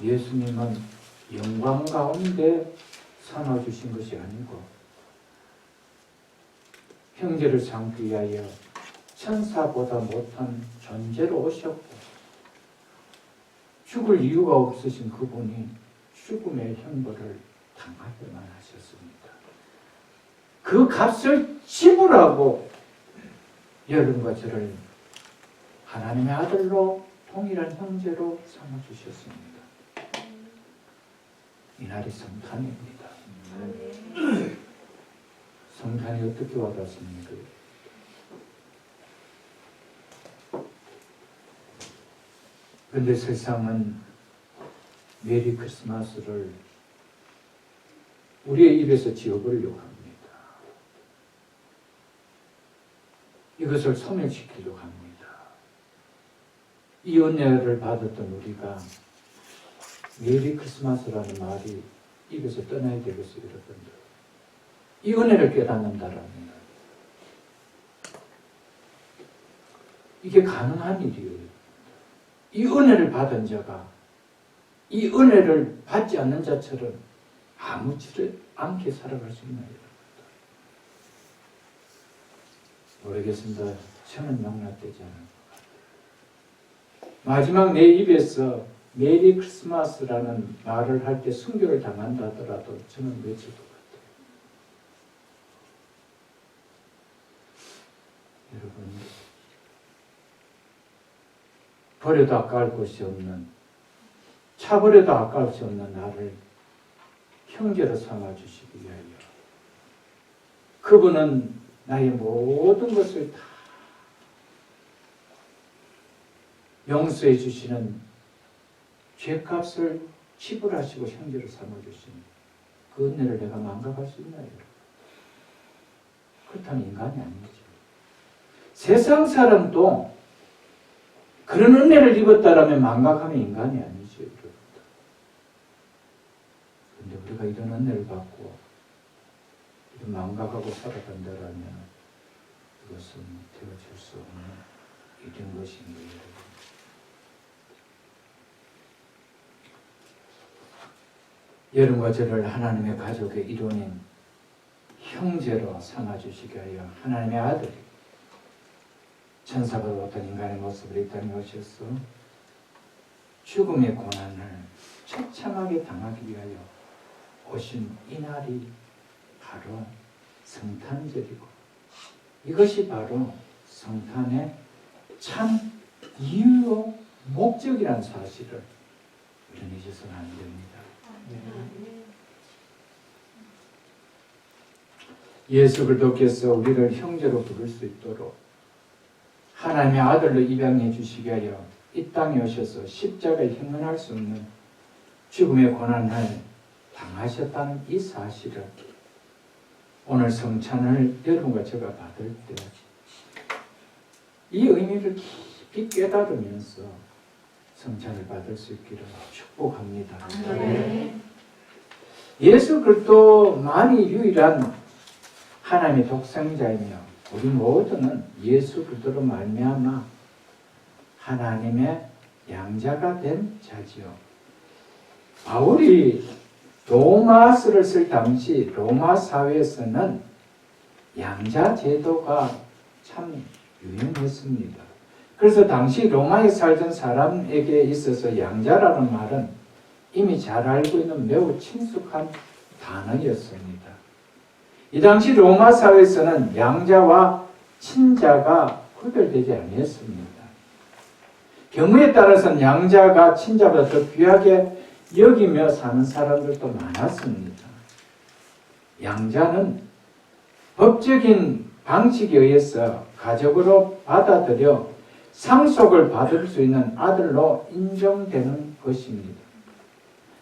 예수님은 영광 가운데 삼아주신 것이 아니고 형제를 삼기 위하여 천사보다 못한 존재로 오셨고 죽을 이유가 없으신 그분이 죽음의 형벌을 당하게만 하셨습니다. 그 값을 지불하고 여러분과 저를 하나님의 아들로 동일한 형제로 삼아주셨습니다. 이날이 성탄입니다. 성탄이 어떻게 와닿습니까? 그런데 세상은 메리 크리스마스를 우리의 입에서 지워버리려고 합니다. 이것을 소멸시키려고 합니다. 이 은혜를 받았던 우리가 메리 크리스마스라는 말이 입에서 떠나야 되겠어요, 여러분들. 이 은혜를 깨닫는다라면 이게 가능한 일이에요. 이 은혜를 받은 자가 이 은혜를 받지 않는 자처럼 아무렇지 않게 살아갈 수 있나요? 모르겠습니다. 저는 용납되지 않을 것 같아요. 마지막 내 입에서 메리 크리스마스라는 말을 할 때 순교를 당한다 하더라도 저는 외칠 것 같아요. 여러분, 버려도 아까울 것이 없는, 차버려도 아까울 수 없는 나를 형제로 삼아주시기 위하여 그분은 나의 모든 것을 다 용서해 주시는 죄값을 지불하시고 형제로 삼아주시는 그 은혜를 내가 망각할 수 있나요? 그렇다면 인간이 아니죠. 세상 사람도 그런 은혜를 입었다라면 망각하면 인간이 아니죠. 그런데 우리가 이런 은혜를 받고 이런 망각하고 살아간다라면 이것은 되어질 수 없는 일인 것입니다. 여러분과 저를 하나님의 가족의 일원인 형제로 삼아주시게 하여 하나님의 아들이 천사보다 못한 인간의 모습을 이 땅에 오셔서 죽음의 고난을 처참하게 당하기 위하여 오신 이날이 바로 성탄절이고 이것이 바로 성탄의 참 이유요 목적이라는 사실을 우리는 잊어서는 안 됩니다. 예수 그리스도께서 우리를 형제로 부를 수 있도록 하나님의 아들로 입양해 주시기 위하여 이 땅에 오셔서 십자가에 형언할 수 없는 죽음의 고난을 당하셨다는 이 사실을 오늘 성찬을 여러분과 제가 받을 때 이 의미를 깊이 깨달으면서 성찬을 받을 수 있기를 축복합니다. 네. 예수 그리스도만이 유일한 하나님의 독생자이며 우리 모두는 예수 그리스도로 말미암아 하나님의 양자가 된 자지요. 바울이 로마서를 쓸 당시 로마 사회에서는 양자 제도가 참 유행했습니다. 그래서 당시 로마에 살던 사람에게 있어서 양자라는 말은 이미 잘 알고 있는 매우 친숙한 단어였습니다. 이 당시 로마 사회에서는 양자와 친자가 구별되지 아니었습니다. 경우에 따라서는 양자가 친자보다 더 귀하게 여기며 사는 사람들도 많았습니다. 양자는 법적인 방식에 의해서 가족으로 받아들여 상속을 받을 수 있는 아들로 인정되는 것입니다.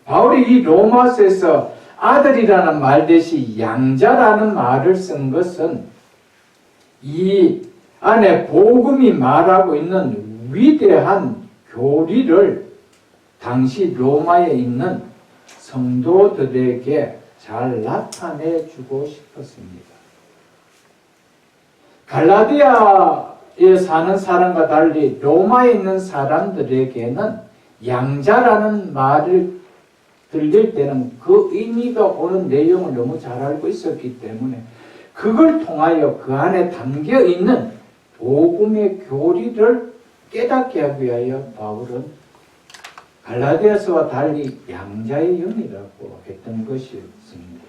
바울이 이 로마서에서 아들이라는 말 대신 양자라는 말을 쓴 것은 이 안에 복음이 말하고 있는 위대한 교리를 당시 로마에 있는 성도들에게 잘 나타내 주고 싶었습니다. 갈라디아에 사는 사람과 달리 로마에 있는 사람들에게는 양자라는 말을 들릴 때는 그 의미가 오는 내용을 너무 잘 알고 있었기 때문에 그걸 통하여 그 안에 담겨 있는 복음의 교리를 깨닫게 하기 위하여 바울은 갈라디아서와 달리 양자의 영이라고 했던 것이었습니다.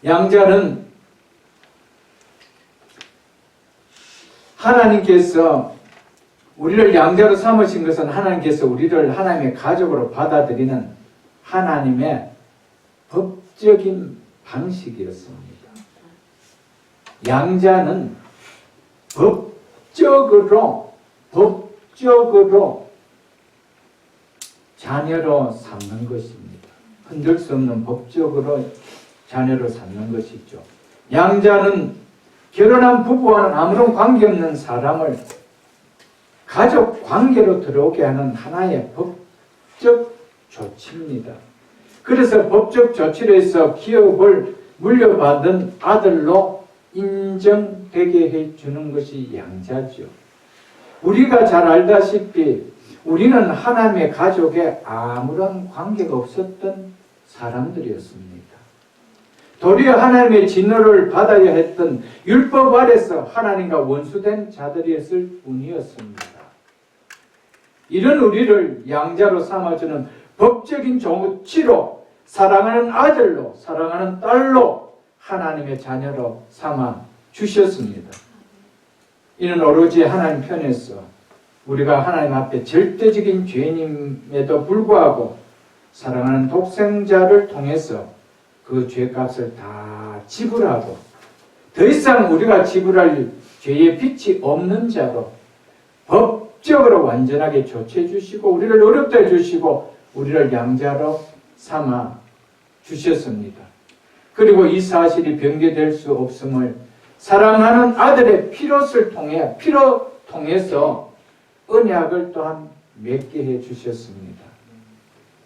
양자는 하나님께서 우리를 양자로 삼으신 것은 하나님께서 우리를 하나님의 가족으로 받아들이는 하나님의 법적인 방식이었습니다. 양자는 법적으로 자녀로 삼는 것입니다. 흔들 수 없는 법적으로 자녀로 삼는 것이죠. 양자는 결혼한 부부와는 아무런 관계없는 사람을 가족 관계로 들어오게 하는 하나의 법적 조치입니다. 그래서 법적 조치로 해서 기업을 물려받은 아들로 인정되게 해주는 것이 양자죠. 우리가 잘 알다시피 우리는 하나님의 가족에 아무런 관계가 없었던 사람들이었습니다. 도리어 하나님의 진노를 받아야 했던 율법 아래서 하나님과 원수된 자들이었을 뿐이었습니다. 이런 우리를 양자로 삼아주는 법적인 조치로 사랑하는 아들로 사랑하는 딸로 하나님의 자녀로 삼아 주셨습니다. 이는 오로지 하나님 편에서 우리가 하나님 앞에 절대적인 죄인임에도 불구하고 사랑하는 독생자를 통해서 그 죄값을 다 지불하고 더 이상 우리가 지불할 죄의 빚이 없는 자로 법적으로 완전하게 조치해 주시고 우리를 어렵게 해주시고 우리를 양자로 삼아 주셨습니다. 그리고 이 사실이 변개될 수 없음을 사랑하는 아들의 피로 통해서 언약을 또한 맺게 해 주셨습니다.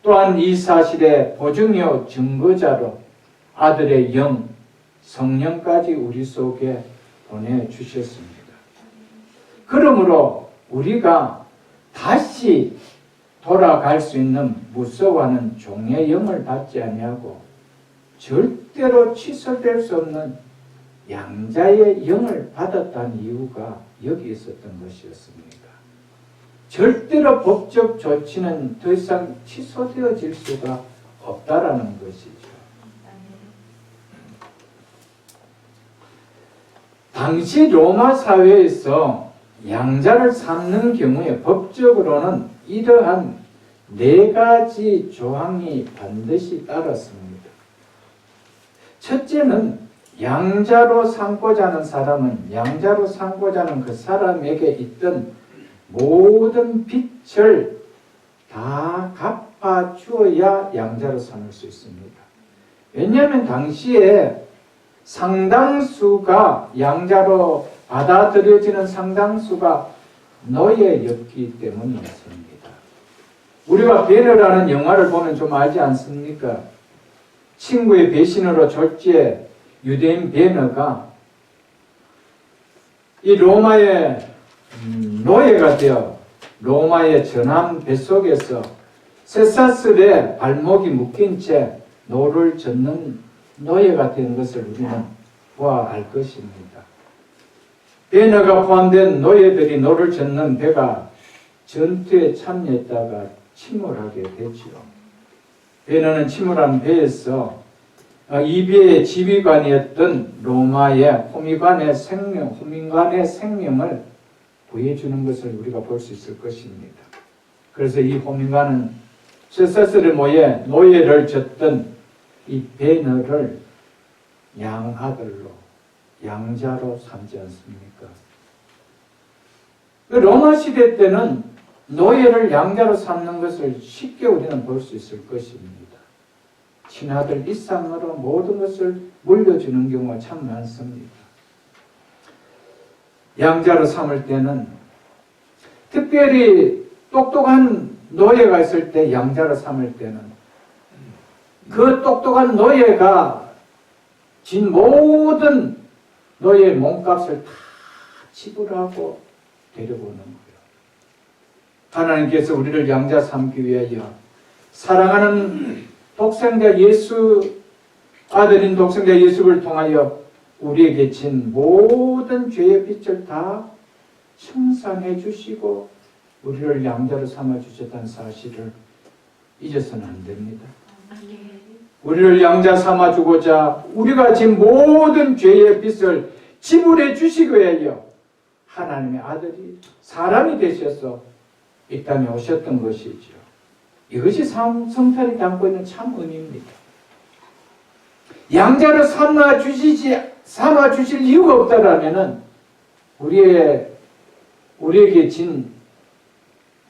또한 이 사실의 보증이요 증거자로 아들의 영, 성령까지 우리 속에 보내주셨습니다. 그러므로 우리가 다시 돌아갈 수 있는 무서워하는 종의 영을 받지 아니하고 절대로 취소될 수 없는 양자의 영을 받았다는 이유가 여기 있었던 것이었습니다. 절대로 법적 조치는 더 이상 취소되어질 수가 없다라는 것이죠. 당시 로마 사회에서 양자를 삼는 경우에 법적으로는 이러한 4가지 조항이 반드시 따랐습니다. 첫째는 양자로 삼고자 하는 사람은 양자로 삼고자 하는 그 사람에게 있던 모든 빚을 다 갚아주어야 양자로 삼을 수 있습니다. 왜냐하면 당시에 상당수가 양자로 받아들여지는 상당수가 노예였기 때문이었습니다. 우리가 배려라는 영화를 보면 좀 알지 않습니까? 친구의 배신으로 졸지에 유대인 배너가 이 로마의 노예가 되어 로마의 전함 뱃속에서 쇠사슬에 발목이 묶인 채 노를 젓는 노예가 된 것을 우리는 보아 알 것입니다. 배너가 포함된 노예들이 노를 젓는 배가 전투에 참여했다가 침몰하게 되지요. 배너는 침몰한 배에서 이 배의 지휘관이었던 로마의 호민관의 생명을 구해주는 것을 우리가 볼 수 있을 것입니다. 그래서 이 호민관은 쇠사슬에 모여 노예를 젓던 이 배너를 양아들로, 양자로 삼지 않습니까? 로마 시대 때는 노예를 양자로 삼는 것을 쉽게 우리는 볼 수 있을 것입니다. 친아들 이상으로 모든 것을 물려주는 경우가 참 많습니다. 양자로 삼을 때는 특별히 똑똑한 노예가 있을 때 양자로 삼을 때는 그 똑똑한 노예가 진 모든 노예의 몸값을 다 지불하고 데려오는 거예요. 하나님께서 우리를 양자 삼기 위하여 사랑하는 독생자 예수, 아들인 독생자 예수를 통하여 우리에게 진 모든 죄의 빚을 다 청산해 주시고 우리를 양자로 삼아 주셨다는 사실을 잊어서는 안 됩니다. 우리를 양자 삼아 주고자 우리가 진 모든 죄의 빚을 지불해 주시기 위하여 하나님의 아들이 사람이 되셔서 이 땅에 오셨던 것이죠. 이것이 성탄이 담고 있는 참 의미입니다. 양자로 삼아 주실 이유가 없다라면은 우리에게 진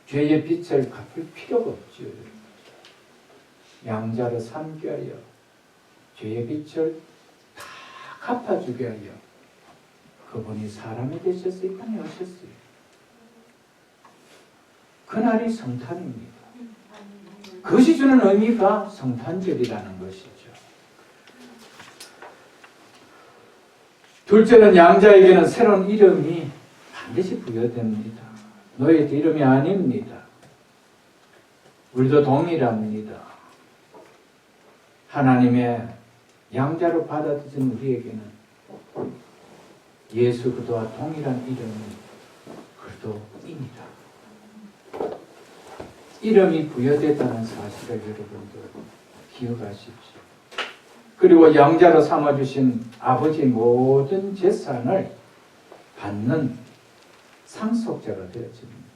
죄의 빚을 갚을 필요가 없죠. 양자로 삼기 위하여 죄의 빚을 다 갚아주게 하여 그분이 사람이 되셔서 이 땅에 오셨어요. 그날이 성탄입니다. 그것이 주는 의미가 성탄절이라는 것이죠. 둘째는 양자에게는 새로운 이름이 반드시 부여됩니다. 너희들 이름이 아닙니다. 우리도 동일합니다. 하나님의 양자로 받아들인 우리에게는 예수 그도와 동일한 이름이 그도입니다. 이름이 부여됐다는 사실을 여러분들 기억하십시오. 그리고 양자로 삼아주신 아버지의 모든 재산을 받는 상속자가 되어집니다.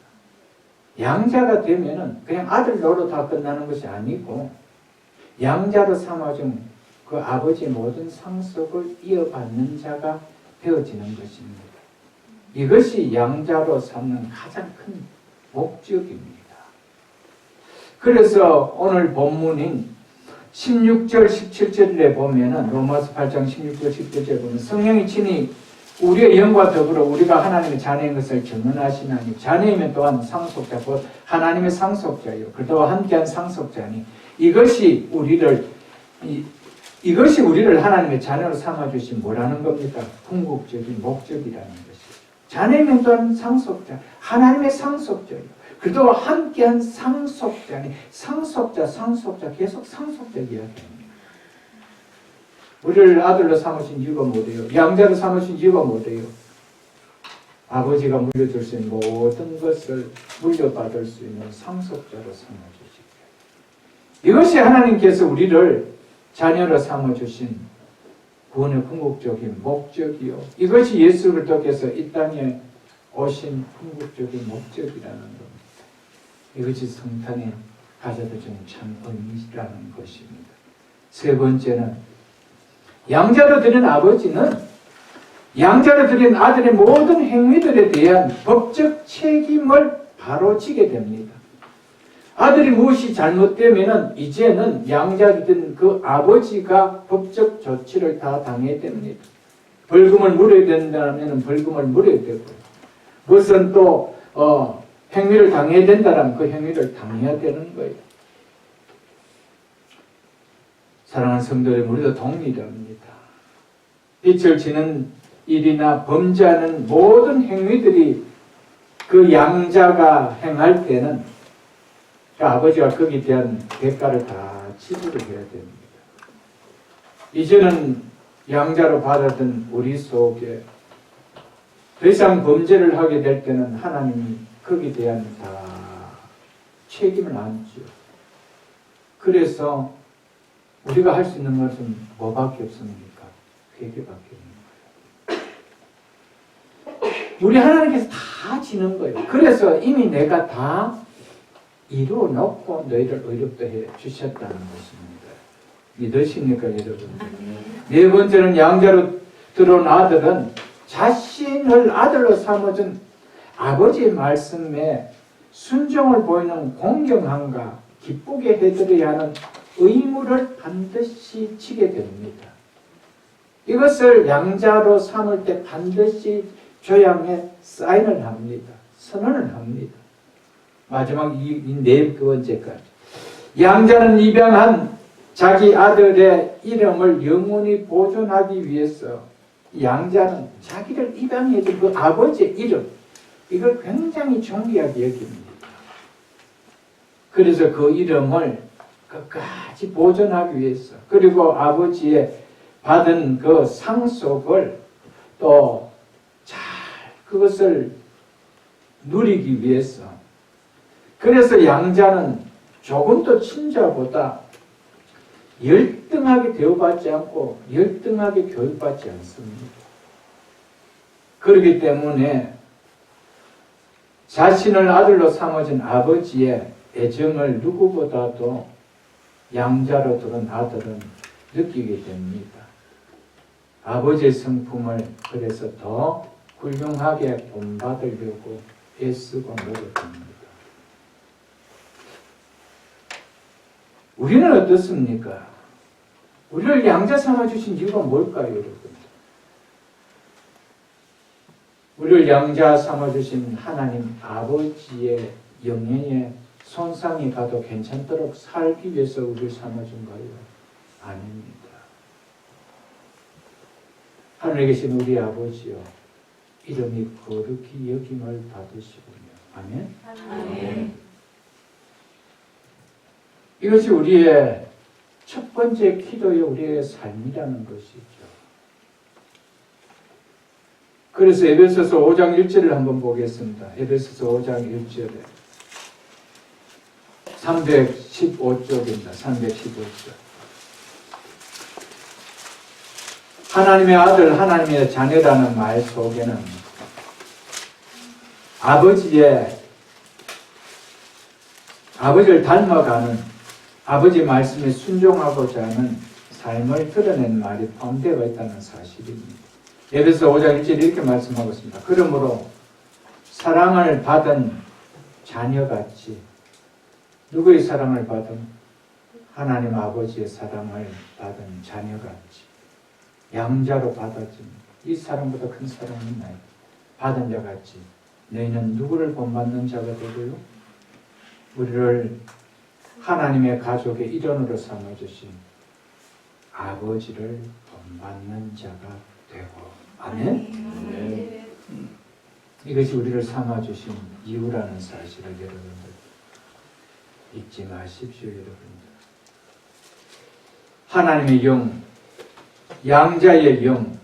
양자가 되면은 그냥 아들 노릇 다 끝나는 것이 아니고 양자로 삼아준 그 아버지의 모든 상속을 이어받는 자가 되어지는 것입니다. 이것이 양자로 삼는 가장 큰 목적입니다. 그래서 오늘 본문인 16절, 17절에 보면은 로마서 8장 16절, 17절에 보면 성령이 친히 우리의 영과 더불어 우리가 하나님의 자녀인 것을 증언하시나니 자녀이면 또한 상속자, 곧 하나님의 상속자요. 그들과 함께한 상속자니 이것이 우리를 하나님의 자녀로 삼아주신 뭐라는 겁니까? 궁극적인 목적이라는 것이죠. 자녀이면 또한 상속자, 하나님의 상속자요. 그들과 함께한 상속자니 상속자 계속 상속자 이야기합니다. 우리를 아들로 삼으신 이유가 뭐래요? 양자로 삼으신 이유가 뭐래요? 아버지가 물려줄 수 있는 모든 것을 물려받을 수 있는 상속자로 삼아주시고 이것이 하나님께서 우리를 자녀로 삼아주신 구원의 궁극적인 목적이요. 이것이 예수 그리스도께서 이 땅에 오신 궁극적인 목적이라는 겁니다. 이것이 성탄에 가져다주는 참 의미라는 것입니다. 세 번째는 양자로 드린 아버지는 양자로 드린 아들의 모든 행위들에 대한 법적 책임을 바로 지게 됩니다. 아들이 무엇이 잘못되면 이제는 양자로 든 그 아버지가 법적 조치를 다 당해야 됩니다. 벌금을 물어야 된다면 벌금을 물어야 되고 무슨 또 행위를 당해야 된다면 그 행위를 당해야 되는 거예요. 사랑하는 성도들, 우리도 동일합니다. 빛을 지는 일이나 범죄하는 모든 행위들이 그 양자가 행할 때는 그 아버지가 거기에 대한 대가를 다 지불을 해야 됩니다. 이제는 양자로 받았던 우리 속에 더 이상 범죄를 하게 될 때는 하나님이 거기에 대한 다 책임을 안죠. 그래서 우리가 할 수 있는 것은 뭐밖에 없습니까? 회개밖에 없는 거예요. 우리 하나님께서 다 지는 거예요. 그래서 이미 내가 다 이루어 놓고 너희를 의롭다 해 주셨다는 것입니다. 믿으십니까, 여러분? 네 번째는 양자로 들어온 아들은 자신을 아들로 삼아준 아버지의 말씀에 순종을 보이는 공경함과 기쁘게 해드려야 하는 의무를 반드시 지게 됩니다. 이것을 양자로 삼을 때 반드시 조양에 사인을 합니다. 선언을 합니다. 마지막 이 네 번째까지. 양자는 입양한 자기 아들의 이름을 영원히 보존하기 위해서 양자는 자기를 입양해준 그 아버지의 이름, 이걸 굉장히 존귀하게 여깁니다. 그래서 그 이름을 끝까지 보존하기 위해서, 그리고 아버지의 받은 그 상속을 또 잘 그것을 누리기 위해서, 그래서 양자는 조금도 친자보다 열등하게 대우받지 않고 열등하게 교육받지 않습니다. 그렇기 때문에 자신을 아들로 삼아준 아버지의 애정을 누구보다도 양자로 들은 아들은 느끼게 됩니다. 아버지의 성품을 그래서 더 훌륭하게 본받으려고 애쓰고 노력합니다. 우리는 어떻습니까? 우리를 양자 삼아주신 이유가 뭘까요, 여러분? 우리를 양자 삼아주신 하나님 아버지의 영예에 손상이 가도 괜찮도록 살기 위해서 우리를 삼아준가요? 아닙니다. 하늘에 계신 우리 아버지요, 이름이 거룩히 여김을 받으시군요. 아멘? 아멘. 이것이 우리의 첫 번째 기도의 우리의 삶이라는 것이죠. 그래서 에베소서 5장 1절을 한번 보겠습니다. 에베소서 5장 1절에 315쪽입니다. 315쪽. 하나님의 아들, 하나님의 자녀라는 말 속에는 아버지를 닮아가는, 아버지 말씀에 순종하고자 하는 삶을 드러낸 말이 포함되어 있다는 사실입니다. 에베소 5장 1절에 이렇게 말씀하고 있습니다. 그러므로 사랑을 받은 자녀같이, 누구의 사랑을 받은? 하나님 아버지의 사랑을 받은 자녀같이, 양자로 받아진 이 사랑보다 큰 사랑이 있나요? 받은 자같이 너희는 누구를 본받는 자가 되고요? 우리를 하나님의 가족의 일원으로 삼아주신 아버지를 본받는 자가 되고. 아멘? 네. 이것이 우리를 삼아주신 이유라는 사실을 여러분들 잊지 마십시오, 여러분들. 하나님의 영, 양자의 영,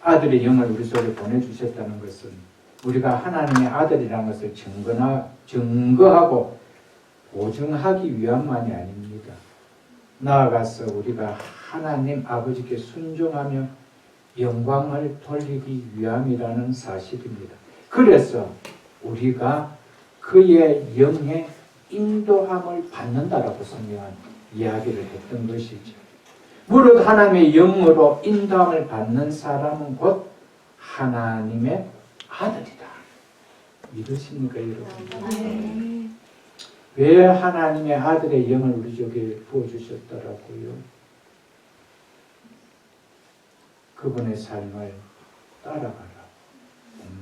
아들의 영을 우리 속에 보내주셨다는 것은 우리가 하나님의 아들이라는 것을 증거하고 보증하기 위함만이 아닙니다. 나아가서 우리가 하나님 아버지께 순종하며 영광을 돌리기 위함이라는 사실입니다. 그래서 우리가 그의 영의 인도함을 받는다라고 성경은 이야기를 했던 것이죠. 무릇 하나님의 영으로 인도함을 받는 사람은 곧 하나님의 아들이다. 믿으십니까, 여러분? 왜 하나님의 아들의 영을 우리 쪽에 부어주셨더라고요? 그분의 삶을 따라가라,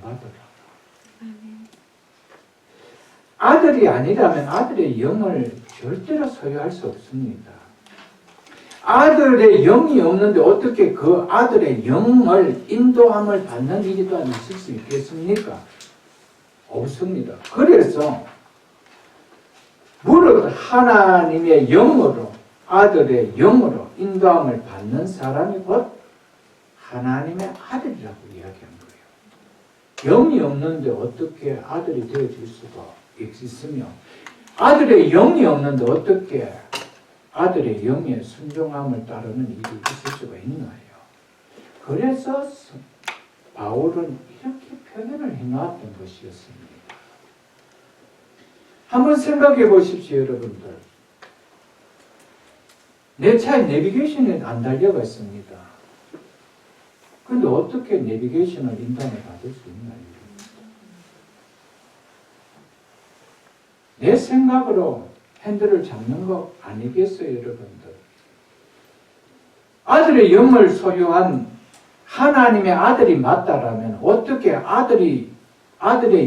본받으라. 아들이 아니라면 아들의 영을 절대로 소유할 수 없습니다. 아들의 영이 없는데 어떻게 그 아들의 영을 인도함을 받는 일이 또한 있을 수 있겠습니까? 없습니다. 그래서 무릇 하나님의 영으로, 아들의 영으로 인도함을 받는 사람이 곧 하나님의 아들이라고 이야기한 거예요. 영이 없는데 어떻게 아들이 되어질 수가 있으며, 아들의 영이 없는데 어떻게 아들의 영의 순종함을 따르는 일이 있을 수가 있나요? 그래서 바울은 이렇게 표현을 해놨던 것이었습니다. 한번 생각해 보십시오, 여러분들. 내 차에 내비게이션이 안 달려가 있습니다. 근데 어떻게 내비게이션을 인단에 받을 수 있나요? 내 생각으로 핸들을 잡는 거 아니겠어요, 여러분들? 아들의 영을 소유한 하나님의 아들이 맞다라면 어떻게 아들의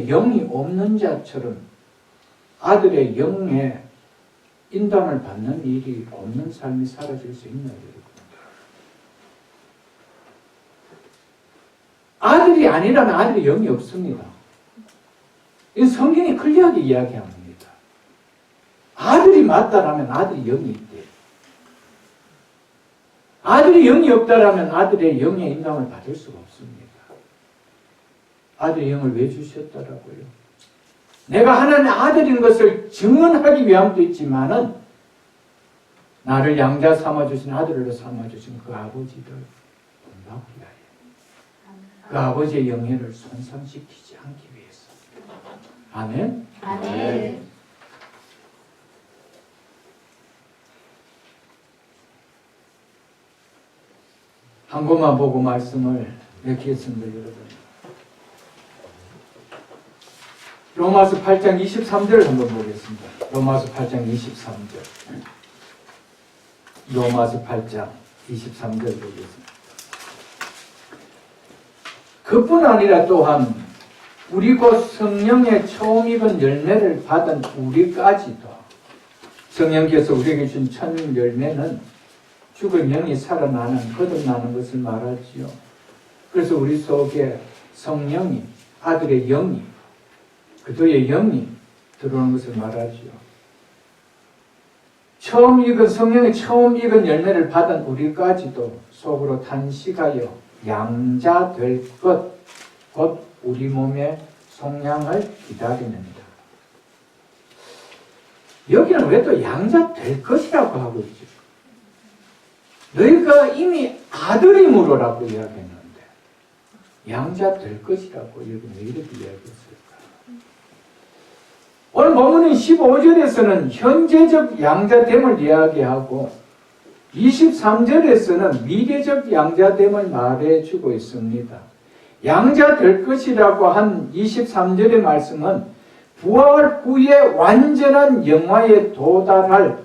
영이 없는 자처럼 아들의 영의 인담을 받는 일이 없는 삶이 사라질 수 있나요, 여러분? 아들이 아니라면 아들의 영이 없습니다. 이 성경이 클리어하게 이야기합니다. 아들이 맞다라면 아들의 영이 있대. 아들이 영이 없다라면 아들의 영의 인담을 받을 수가 없습니다. 아들의 영을 왜 주셨다라고요? 내가 하나님의 아들인 것을 증언하기 위함도 있지만은 나를 양자 삼아주신 아들로 삼아주신 그 아버지를 본받기 위하여, 그 아버지의 영예를 손상시키지 않기 위해서. 아멘. 아멘. 한 것만 보고 말씀을 맺겠습니다, 여러분. 로마서 8장 23절을 한번 보겠습니다. 로마서 8장 23절. 로마서 8장 23절 보겠습니다. 그뿐 아니라 또한 우리 곧 성령의 처음 익은 열매를 받은 우리까지도, 성령께서 우리에게 준 첫 열매는 죽은 영이 살아나는, 거듭나는 것을 말하지요. 그래서 우리 속에 성령이, 아들의 영이, 그도의 영이 들어오는 것을 말하지요. 성령의 처음 익은 열매를 받은 우리까지도 속으로 탄식하여 양자 될 것, 곧 우리 몸의 속량을 기다리는다. 여기는 왜 또 양자 될 것이라고 하고 있죠? 너희가 이미 아들이므로라고 이야기했는데 양자 될 것이라고 여기는 왜 이렇게 이야기했을까? 오늘 본문인 15절에서는 현재적 양자됨을 이야기하고 23절에서는 미래적 양자됨을 말해주고 있습니다. 양자 될 것이라고 한 23절의 말씀은 부활 후에 완전한 영화에 도달할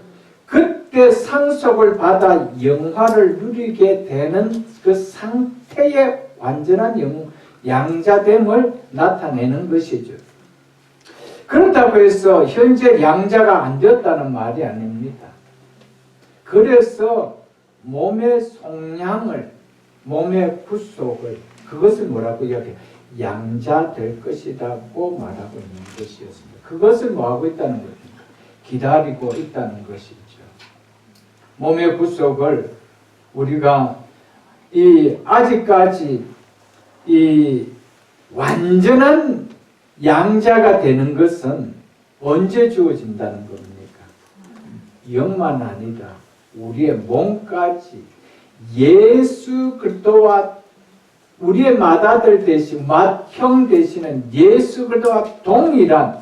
그때 상속을 받아 영화를 누리게 되는 그 상태의 완전한 양자됨을 나타내는 것이죠. 그렇다고 해서 현재 양자가 안 되었다는 말이 아닙니다. 그래서 몸의 속량을, 몸의 구속을, 그것을 뭐라고 이야기해요? 양자 될 것이라고 말하고 있는 것이었습니다. 그것을 뭐하고 있다는 것입니까? 기다리고 있다는 것이죠. 몸의 구속을 우리가 아직까지 완전한 양자가 되는 것은 언제 주어진다는 겁니까? 영만 아니라 우리의 몸까지 예수 그리스도와 우리의 맏아들 대신 맏형 되시는 예수 그리스도와 동일한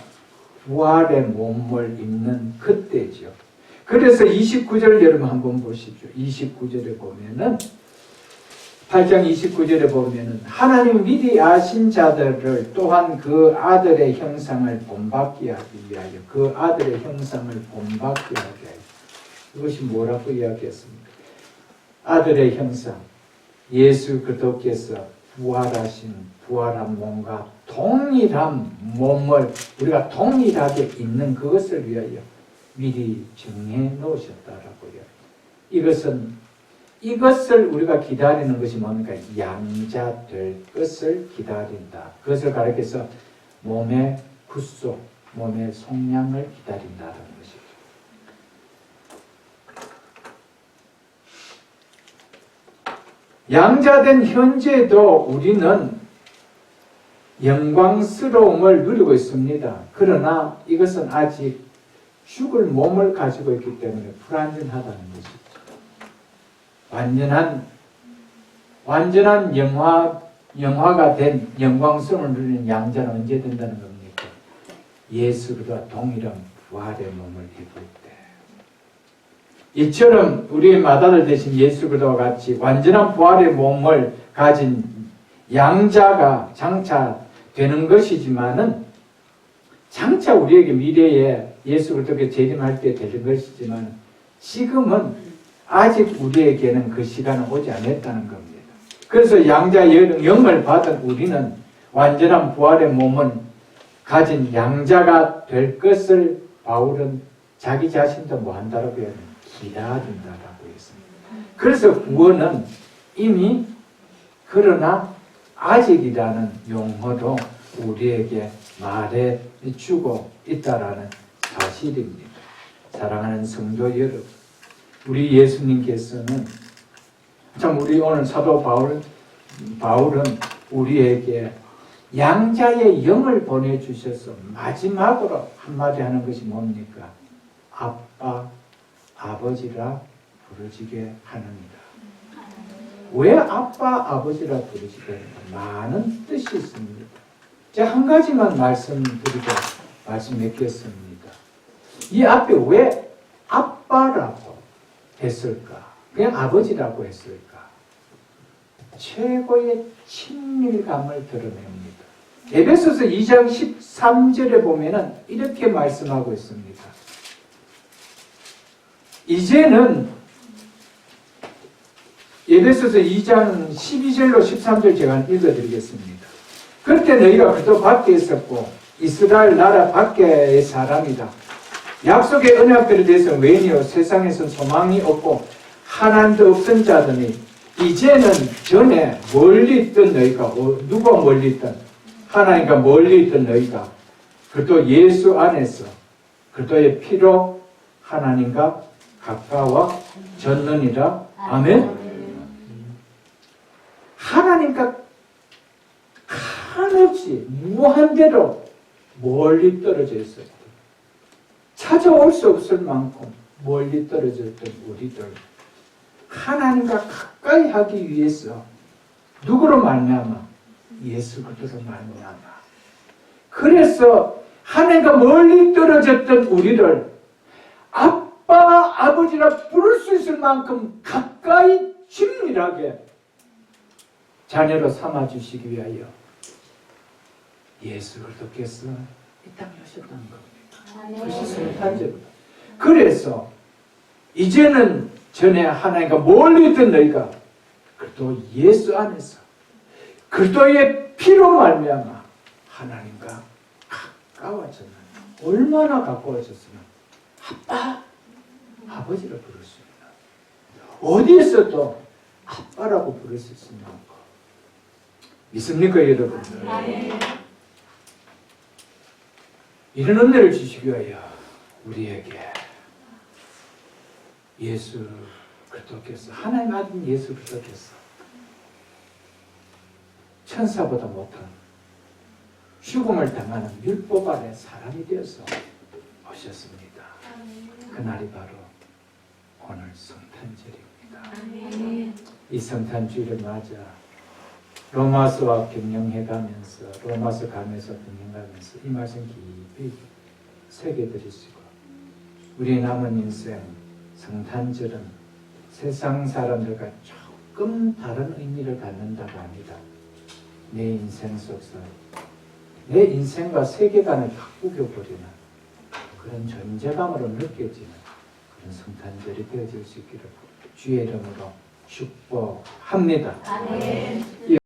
부활의 몸을 입는 그때죠. 그래서 29절 여러분 한번 보십시오. 29절에 보면은 8장 29절에 보면은 하나님 미리 아신 자들을 또한 그 아들의 형상을 본받게 하기 위하여, 그 아들의 형상을 본받게 하게 하여. 이것이 뭐라고 이야기했습니까? 아들의 형상, 예수 그리스도께서 부활한 몸과 동일한 몸을 우리가 동일하게 있는 그것을 위하여 미리 정해 놓으셨다라고요. 이것을 우리가 기다리는 것이 뭡니까? 양자될 것을 기다린다. 그것을 가리켜서 몸의 구속, 몸의 속량을 기다린다는 것이죠. 양자된 현재도 우리는 영광스러움을 누리고 있습니다. 그러나 이것은 아직 죽을 몸을 가지고 있기 때문에 불완전하다는 것이죠. 완전한 영화가 된 영광스러움을 누리는 양자는 언제 된다는 겁니까? 예수 그리스도와 동일한 부활의 몸을 입을 때. 이처럼 우리의 맏아들 되신 예수 그리스도와 같이 완전한 부활의 몸을 가진 양자가 장차 되는 것이지만은, 장차 우리에게 미래에 예수 그리스도께 재림할 때 되는 것이지만, 지금은 아직 우리에게는 그 시간은 오지 않았다는 겁니다. 그래서 양자의 영을 받은 우리는 완전한 부활의 몸은 가진 양자가 될 것을 바울은 자기 자신도 뭐한다라고 해요? 기다린다라고 했습니다. 그래서 구원은 이미, 그러나 아직이라는 용어도 우리에게 말해주고 있다라는 사실입니다. 사랑하는 성도 여러분, 우리 예수님께서는 참 우리 오늘 사도 바울은 우리에게 양자의 영을 보내주셔서 마지막으로 한마디 하는 것이 뭡니까? 아빠, 아버지라 부르시게 하느니라. 왜 아빠, 아버지라 부르시게 하느냐? 많은 뜻이 있습니다. 제가 한 가지만 말씀 맺겠습니다. 이 앞에 왜 아빠라고 했을까? 그냥 아버지라고 했을까? 최고의 친밀감을 드러냅니다. 에베소서 2장 13절에 보면은 이렇게 말씀하고 있습니다. 이제는 에베소서 2장 12절로 13절 제가 읽어드리겠습니다. 그때 너희가 그도 밖에 있었고 이스라엘 나라 밖의 사람이다. 약속의 언약들에 대해서 외인이요 세상에서 소망이 없고 하나님도 없던 자더니 이제는 전에 멀리 있던 너희가, 누가 멀리 있던? 하나님과 멀리 있던 너희가 그도 예수 안에서 그도의 피로 하나님과 가까워졌느니라. 아멘. 하나님과 한없이 무한대로 멀리 떨어져 있었고 찾아올 수 없을 만큼 멀리 떨어졌던 우리들, 하나님과 가까이 하기 위해서 누구로 말미암아? 예수 그리스도로 말미암아. 그래서 하나님과 멀리 떨어졌던 우리를 아빠, 아버지라 부를 수 있을 만큼 가까이 친밀하게 자녀로 삼아주시기 위하여 예수 그리스도께서 이 땅에 오셨다는 겁니다. 그것이 성탄절입니다. 그래서 이제는 전에 하나님과 멀리 있던 너희가 그리스도 예수 안에서 그리스도의 피로 말미암아 하나님과 가까워졌느냐. 얼마나 가까워졌으면 아빠, 아버지라 부를 수 있나. 어디에서도 아빠라고 부를 수 있으면 믿습니까, 여러분들? 이런 은혜를 주시기 위하여 우리에게 예수 그리스도께서, 하나님 아들 예수 그리스도께서 천사보다 못한 죽음을 당하는 율법 아래 사람이 되어서 오셨습니다. 그날이 바로 오늘 성탄절입니다. 이 성탄주일을 맞아 로마서와 병영해가면서, 로마서 가면서 병영가면서 이 말씀 깊이 새겨드리시고, 우리 남은 인생 성탄절은 세상 사람들과 조금 다른 의미를 갖는다고 합니다. 내 인생 속에서 내 인생과 세계관을 바꾸겨버리는 그런 존재감으로 느껴지는 그런 성탄절이 되어질 수 있기를 주의 이름으로 축복합니다. 아멘.